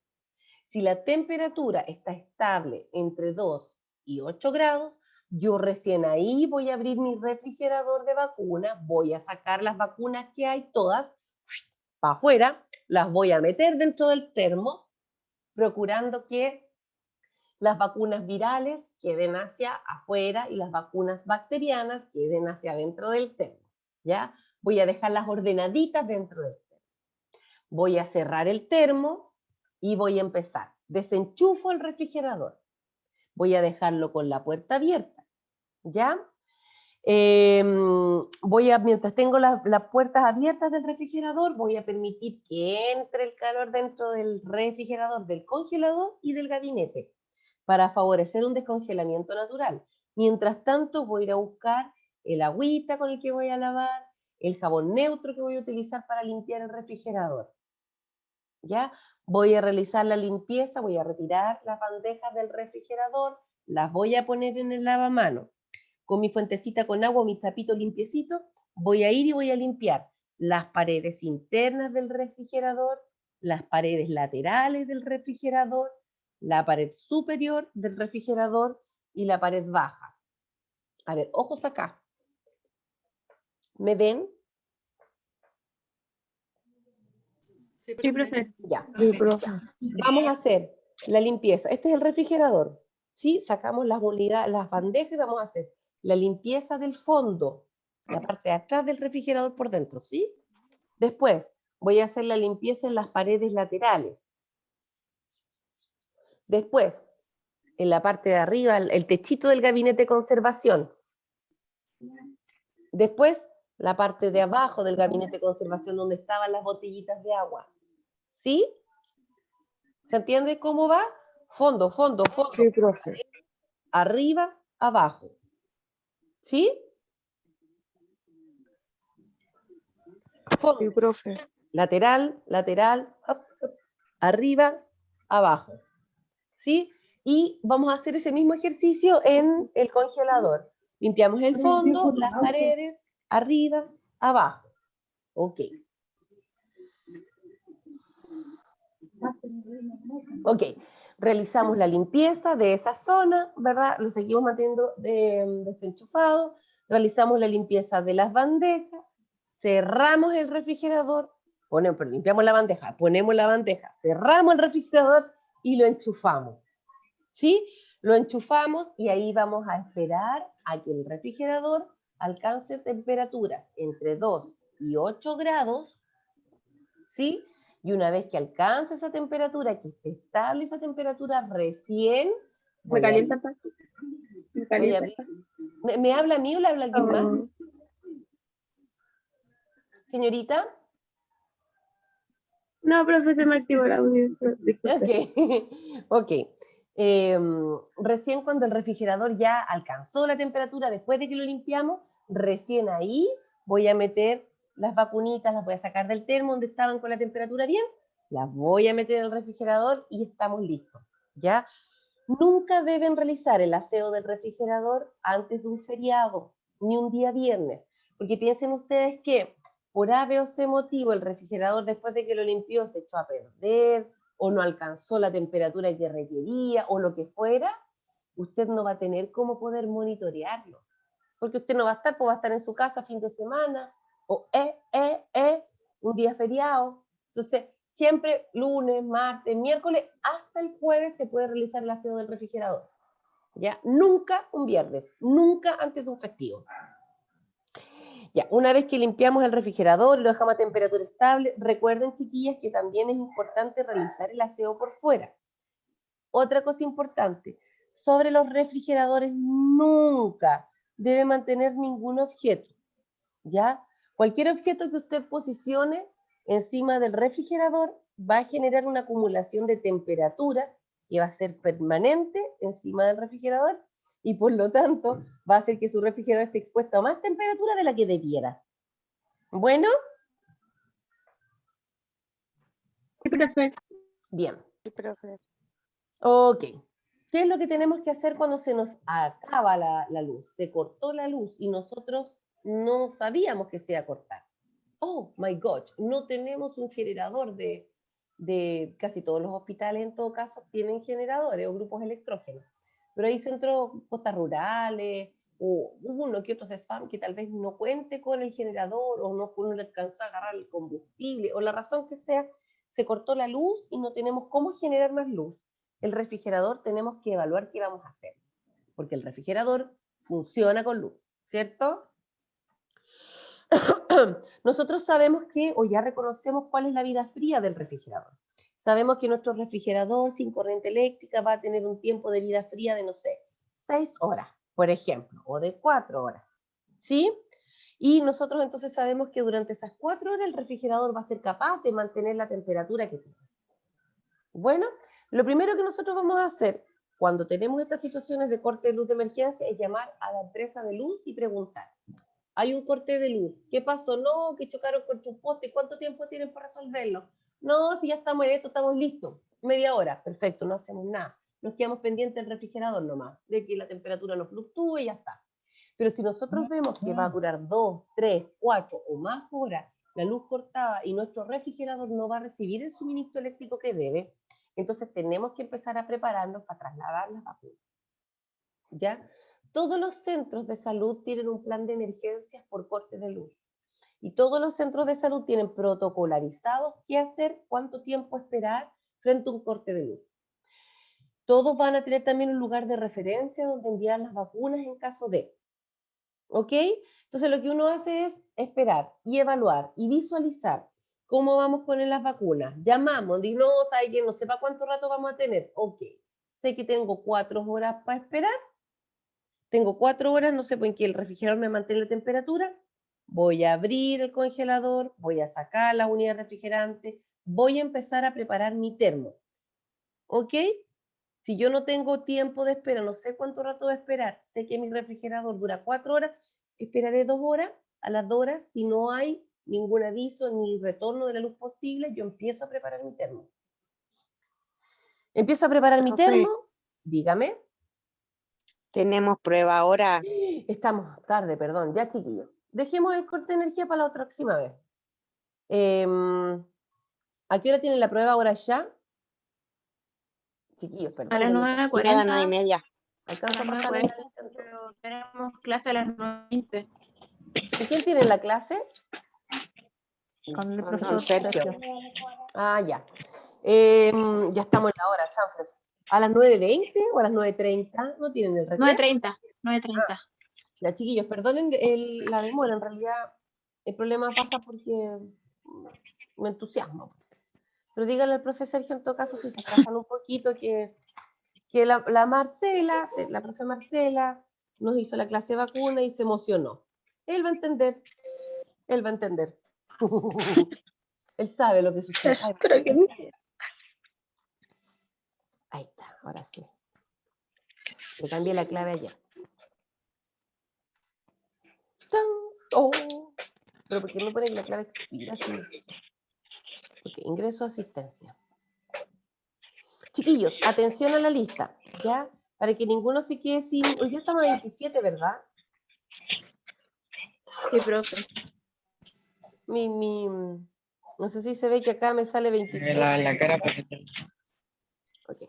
Speaker 1: Si la temperatura está estable entre 2 y 8 grados, yo recién ahí voy a abrir mi refrigerador de vacunas, voy a sacar las vacunas que hay todas para afuera, las voy a meter dentro del termo, procurando que las vacunas virales queden hacia afuera y las vacunas bacterianas queden hacia adentro del termo, ¿ya? Voy a dejarlas ordenaditas dentro del termo. Voy a cerrar el termo y voy a empezar. Desenchufo el refrigerador. Voy a dejarlo con la puerta abierta, ¿ya? Mientras tengo las puertas abiertas del refrigerador, voy a permitir que entre el calor dentro del refrigerador, del congelador y del gabinete, para favorecer un descongelamiento natural. Mientras tanto, voy a ir a buscar el agüita con el que voy a lavar, el jabón neutro que voy a utilizar para limpiar el refrigerador. ¿Ya? Voy a realizar la limpieza, voy a retirar las bandejas del refrigerador, las voy a poner en el lavamanos. Con mi fuentecita con agua, mi trapito limpiecito, voy a ir y voy a limpiar las paredes internas del refrigerador, las paredes laterales del refrigerador, la pared superior del refrigerador y la pared baja. A ver, ojos acá. ¿Me ven?
Speaker 8: Sí,
Speaker 3: Sí,
Speaker 8: profe.
Speaker 3: profe.
Speaker 1: Ya.
Speaker 3: Sí, profe.
Speaker 1: Vamos a hacer la limpieza. Este es el refrigerador. ¿Sí? Sacamos las unidades, las bandejas y vamos a hacer la limpieza del fondo, la parte de atrás del refrigerador por dentro, ¿sí? Después voy a hacer la limpieza en las paredes laterales. Después, en la parte de arriba, el techito del gabinete de conservación. Después, la parte de abajo del gabinete de conservación donde estaban las botellitas de agua. ¿Sí? ¿Se entiende cómo va? Fondo, fondo, fondo.
Speaker 3: Sí, profe.
Speaker 1: Arriba, abajo. ¿Sí? Fondo.
Speaker 3: Sí, profe.
Speaker 1: Lateral, lateral, up, up, arriba, abajo. ¿Sí? Y vamos a hacer ese mismo ejercicio en el congelador. Limpiamos el fondo, las paredes, arriba, abajo. Ok. Ok. Realizamos la limpieza de esa zona, ¿verdad? Lo seguimos manteniendo desenchufado. Realizamos la limpieza de las bandejas. Cerramos el refrigerador. Limpiamos la bandeja, ponemos la bandeja, cerramos el refrigerador y lo enchufamos. ¿Sí? Lo enchufamos y ahí vamos a esperar a que el refrigerador alcance temperaturas entre 2 y 8 grados, ¿sí? Y una vez que alcance esa temperatura, que esté estable esa temperatura, recién...
Speaker 5: ¿Me calienta el
Speaker 1: ¿Me habla a mí o le habla a alguien más? Señorita.
Speaker 10: No, profe, se me activó el audio. Disculpe.
Speaker 1: Ok, ok. Recién cuando el refrigerador ya alcanzó la temperatura, después de que lo limpiamos, recién ahí voy a meter las vacunitas, las voy a sacar del termo donde estaban con la temperatura bien, las voy a meter en el refrigerador y estamos listos, ¿ya? Nunca deben realizar el aseo del refrigerador antes de un feriado, ni un día viernes, porque piensen ustedes que por A, B o C motivo el refrigerador después de que lo limpió se echó a perder, o no alcanzó la temperatura que requería, o lo que fuera, usted no va a tener cómo poder monitorearlo, porque usted no va a estar, pues va a estar en su casa fin de semana, o un día feriado. Entonces, siempre lunes, martes, miércoles, hasta el jueves se puede realizar el aseo del refrigerador. ¿Ya? Nunca un viernes, nunca antes de un festivo. Ya, una vez que limpiamos el refrigerador, lo dejamos a temperatura estable, recuerden, chiquillas, que también es importante realizar el aseo por fuera. Otra cosa importante, sobre los refrigeradores nunca debe mantener ningún objeto, ¿ya? Cualquier objeto que usted posicione encima del refrigerador va a generar una acumulación de temperatura que va a ser permanente encima del refrigerador y por lo tanto va a hacer que su refrigerador esté expuesto a más temperatura de la que debiera. Bueno.
Speaker 10: Sí, profe.
Speaker 1: Bien.
Speaker 3: Sí, profe.
Speaker 1: Ok. ¿Qué es lo que tenemos que hacer cuando se nos acaba la luz? Se cortó la luz y nosotros no sabíamos que se iba a cortar. Oh, my God, no tenemos un generador de casi todos los hospitales, en todo caso, tienen generadores o grupos electrógenos. Pero hay centros, postas rurales, o uno que otro CESFAM que tal vez no cuente con el generador o no le alcanza a agarrar el combustible, o la razón que sea, se cortó la luz y no tenemos cómo generar más luz. El refrigerador tenemos que evaluar qué vamos a hacer, porque el refrigerador funciona con luz, ¿cierto? Nosotros sabemos que, o ya reconocemos cuál es la vida fría del refrigerador. Sabemos que nuestro refrigerador sin corriente eléctrica va a tener un tiempo de vida fría de, no sé, 6 horas, por ejemplo, o de 4 horas, ¿sí? Y nosotros entonces sabemos que durante esas 4 horas el refrigerador va a ser capaz de mantener la temperatura que tiene. Bueno, lo primero que nosotros vamos a hacer cuando tenemos estas situaciones de corte de luz de emergencia es llamar a la empresa de luz y preguntar. Hay un corte de luz. ¿Qué pasó? No, que chocaron contra un poste. ¿Cuánto tiempo tienen para resolverlo? No, si ya estamos en esto, estamos listos. Media hora. Perfecto, no hacemos nada. Nos quedamos pendientes del refrigerador nomás, de que la temperatura no fluctúe y ya está. Pero si nosotros vemos que va a durar 2, 3, 4 o más horas la luz cortada y nuestro refrigerador no va a recibir el suministro eléctrico que debe, entonces tenemos que empezar a prepararnos para trasladar las vacunas. ¿Ya? Todos los centros de salud tienen un plan de emergencias por corte de luz. Y todos los centros de salud tienen protocolarizados qué hacer, cuánto tiempo esperar frente a un corte de luz. Todos van a tener también un lugar de referencia donde enviar las vacunas en caso de. ¿Ok? Entonces lo que uno hace es esperar y evaluar y visualizar cómo vamos a poner las vacunas. Llamamos, digo, no, ¿sabe qué? No sé para cuánto rato vamos a tener. Ok, sé que tengo 4 horas para esperar. Tengo 4 horas, no sé por qué el refrigerador me mantiene la temperatura. Voy a abrir el congelador, voy a sacar la unidad refrigerante, voy a empezar a preparar mi termo. ¿Ok? Si yo no tengo tiempo de espera, no sé cuánto rato voy a esperar, sé que mi refrigerador dura 4 horas, esperaré 2 horas, a las 2 horas, si no hay ningún aviso ni retorno de la luz posible, yo empiezo a preparar mi termo. Empiezo a preparar mi termo, dígame.
Speaker 7: Tenemos prueba ahora.
Speaker 1: Estamos tarde, perdón, ya chiquillos. Dejemos el corte de energía para la próxima vez. ¿A qué hora tienen la prueba ahora ya? Chiquillos, perdón.
Speaker 2: A las 9:40.
Speaker 7: A las 9:30.
Speaker 1: Alcanza a pasar
Speaker 2: en el intento. Pero tenemos clase a las 9:20.
Speaker 1: ¿Y quién tiene la clase?
Speaker 5: Con el
Speaker 7: Con
Speaker 5: profesor
Speaker 7: Sergio.
Speaker 5: Sergio.
Speaker 1: Ah, ya. Ya estamos en la hora, chanfles. ¿A las 9:20 o a las 9:30? ¿No tienen el recreo?
Speaker 2: 9:30. 9:30.
Speaker 1: Ya, chiquillos, perdonen la demora. En realidad, el problema pasa porque me entusiasmo. Pero díganle al profe Sergio, en todo caso, si se atrasan un poquito, que la Marcela, la profe Marcela, nos hizo la clase de vacuna y se emocionó. Él va a entender. Él va a entender. Él sabe lo que sucede. Ay,
Speaker 10: Pero que no.
Speaker 1: ahí está, ahora sí. Le cambié la clave ayer. ¡Tan! ¡Oh! Pero ¿por qué me pone que la clave expira así? Ok, ingreso a asistencia. Chiquillos, atención a la lista, ¿ya? Para que ninguno se quede sin... Hoy día estamos a 27, ¿verdad?
Speaker 3: Sí, profe.
Speaker 1: No sé si se ve que acá me sale 27.
Speaker 9: La cara
Speaker 1: Ok.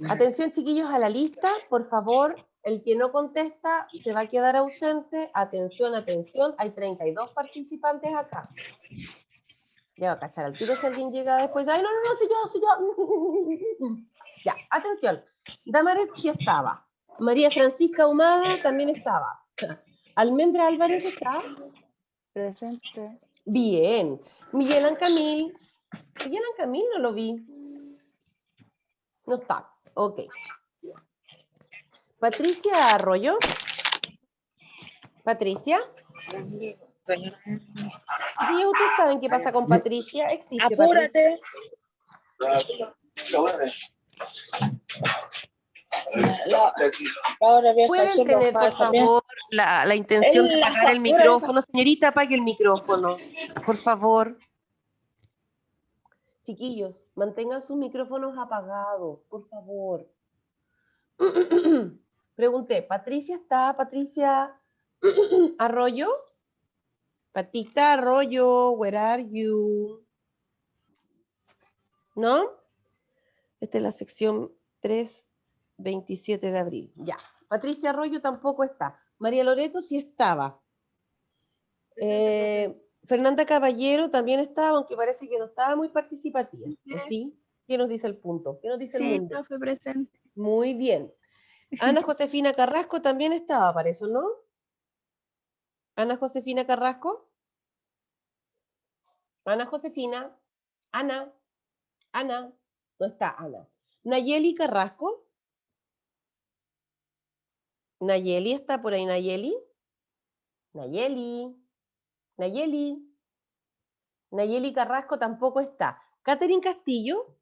Speaker 1: Atención, chiquillos, a la lista, por favor. El que no contesta se va a quedar ausente. Atención, atención. Hay 32 participantes acá. Ya va a cachar al tiro si alguien llega después. Ay, no, soy yo. Ya, atención. Damaret sí estaba. María Francisca Humada también estaba. Almendra Álvarez está.
Speaker 5: Presente.
Speaker 1: Bien. Miguel Ancamil. Miguel Ancamil no lo vi. No está. Ok. Patricia Arroyo. Patricia. Y ustedes saben qué pasa con Patricia. Existe
Speaker 4: Apúrate. Ahora voy a
Speaker 1: ¿Pueden
Speaker 4: hacer los
Speaker 1: tener, por
Speaker 4: pasos, bien.
Speaker 1: favor, la intención de
Speaker 4: La
Speaker 1: apagar el
Speaker 4: factura
Speaker 1: micrófono? Señorita, apague el micrófono. Por favor. Chiquillos, mantengan sus micrófonos apagados, por favor. Pregunté, ¿Patricia está? ¿Patricia Arroyo? Patita Arroyo, where are you? ¿No? Esta es la sección 3/27 de abril. Ya. Patricia Arroyo tampoco está. María Loreto sí estaba. Fernanda Caballero también estaba, aunque parece que no estaba muy participativa. ¿O sí? ¿Qué nos dice el punto? ¿Qué nos dice el
Speaker 3: Sí,
Speaker 1: mundo?
Speaker 3: profe, presente.
Speaker 1: Muy bien. Ana Josefina Carrasco también estaba, para eso, ¿no? Ana Josefina Carrasco. Ana Josefina. Ana. No está Ana. Nayeli Carrasco. Nayeli está por ahí, Nayeli. Nayeli Carrasco tampoco está. Catherine Castillo.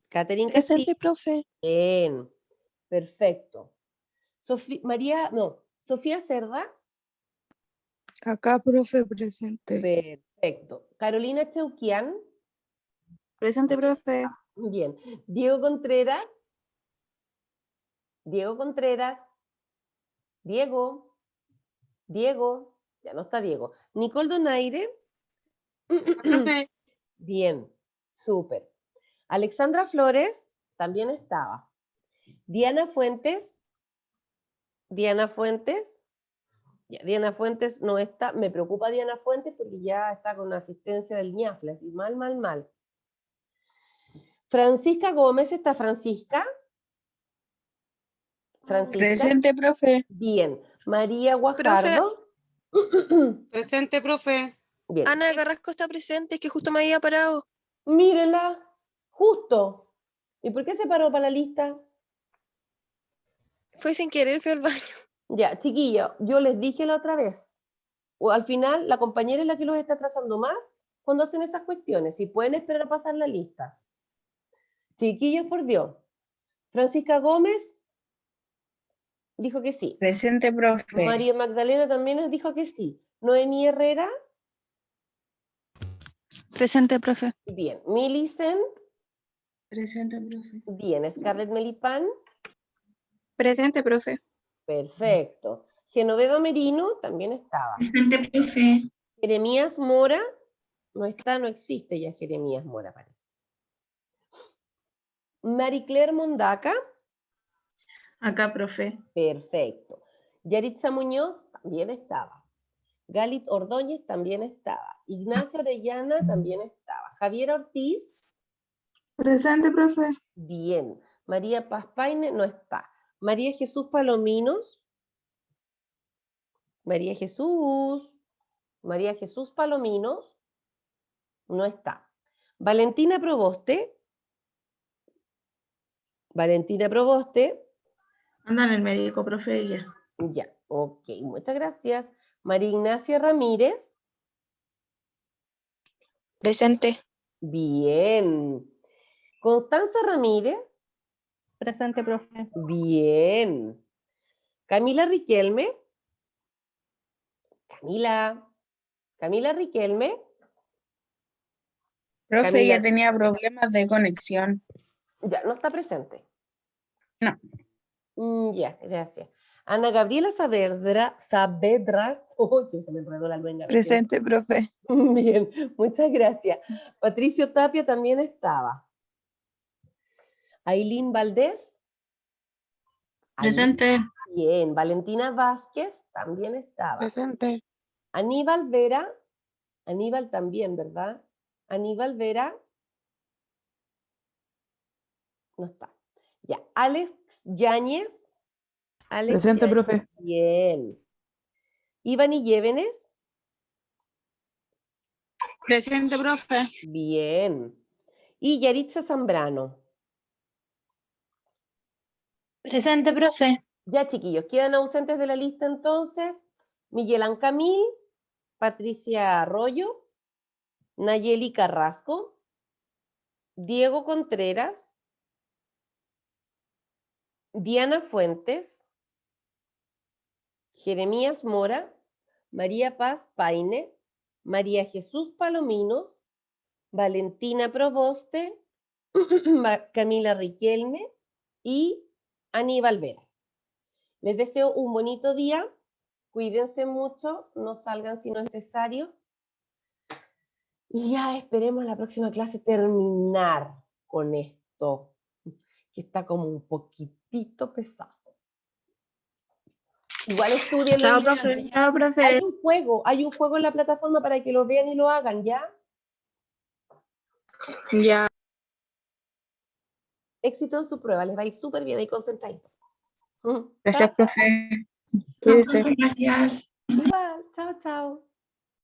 Speaker 1: Catherine Castillo.
Speaker 6: Presente, profe.
Speaker 1: Bien, perfecto. Sofía Cerda.
Speaker 3: Acá, profe, presente.
Speaker 1: Perfecto. Carolina Cheuquian.
Speaker 3: Presente, profe.
Speaker 1: Bien. Diego Contreras. Diego. Ya no está Diego. Nicole Donaire. Bien, súper. Alexandra Flores también estaba. Diana Fuentes. Ya, Diana Fuentes no está. Me preocupa Diana Fuentes porque ya está con asistencia del ñafle, así mal. Francisca Gómez, ¿está Francisca?
Speaker 9: Presente, profe.
Speaker 1: Bien. María Guajardo.
Speaker 9: Presente, profe.
Speaker 1: Bien.
Speaker 6: Ana Carrasco está presente, es que justo me había parado.
Speaker 1: Mírenla, justo. ¿Y por qué se paró para la lista?
Speaker 6: Fue sin querer, fui al baño.
Speaker 1: Ya, chiquillo, yo les dije la otra vez, o al final la compañera es la que los está atrasando más cuando hacen esas cuestiones, y pueden esperar a pasar la lista. Chiquillos, por Dios. Francisca Gómez dijo que sí.
Speaker 9: Presente, profe.
Speaker 1: María Magdalena también dijo que sí. Noemí Herrera.
Speaker 7: Presente, profe.
Speaker 1: Bien. Millicent.
Speaker 9: Presente, profe.
Speaker 1: Bien. Scarlett Melipán.
Speaker 2: Presente, profe.
Speaker 1: Perfecto. Genovedo Merino también estaba.
Speaker 9: Presente, profe.
Speaker 1: Jeremías Mora. No está, no existe ya Jeremías Mora, parece. Marie-Claire Mondaca.
Speaker 2: Acá, profe.
Speaker 1: Perfecto. Yaritza Muñoz también estaba. Galit Ordóñez también estaba. Ignacia Orellana también estaba. Javier Ortiz.
Speaker 2: Presente, profe.
Speaker 1: Bien. María Pazpaine no está. María Jesús Palominos. María Jesús Palominos no está. Valentina Proboste.
Speaker 2: Andan el médico, profe, ella.
Speaker 1: Ya, ok, muchas gracias. María Ignacia Ramírez.
Speaker 3: Presente.
Speaker 1: Bien. Constanza Ramírez.
Speaker 5: Presente, profe.
Speaker 1: Bien. Camila Riquelme. Camila Riquelme.
Speaker 10: Profe,
Speaker 1: Camila-
Speaker 10: ya tenía problemas de conexión.
Speaker 1: Ya, no está presente.
Speaker 10: No.
Speaker 1: Ya, gracias. Ana Gabriela Saavedra. Oh, que se me enredó la luenga.
Speaker 3: Presente, profe.
Speaker 1: Bien, muchas gracias. Patricio Tapia también estaba. Ailín Valdés.
Speaker 9: Presente.
Speaker 1: Bien. Valentina Vázquez también estaba.
Speaker 7: Presente.
Speaker 1: Aníbal Vera. Aníbal también, ¿verdad? Aníbal Vera. No está. Ya. Alex Yáñez.
Speaker 11: Presente, profe.
Speaker 1: Bien. Ivani Llévenes.
Speaker 9: Presente, profe.
Speaker 1: Bien. Y Yaritza Zambrano.
Speaker 9: Presente, profe.
Speaker 1: Ya, chiquillos, quedan ausentes de la lista entonces Miguel Ancamil, Patricia Arroyo, Nayeli Carrasco, Diego Contreras, Diana Fuentes, Jeremías Mora, María Paz Paine, María Jesús Palominos, Valentina Proboste, Camila Riquelme y Aníbal Vera. Les deseo un bonito día, cuídense mucho, no salgan si no es necesario. Y ya esperemos la próxima clase terminar con esto, que está como un poquitito pesado. Igual estudien.
Speaker 10: Chao, profe. Chao, profe.
Speaker 1: Hay un juego en la plataforma para que lo vean y lo hagan, ¿ya?
Speaker 10: Ya.
Speaker 1: Éxito en su prueba, les va a ir súper bien y concentraditos.
Speaker 2: Gracias, profe. Cuídese.
Speaker 9: Gracias.
Speaker 1: Igual, chao, chao.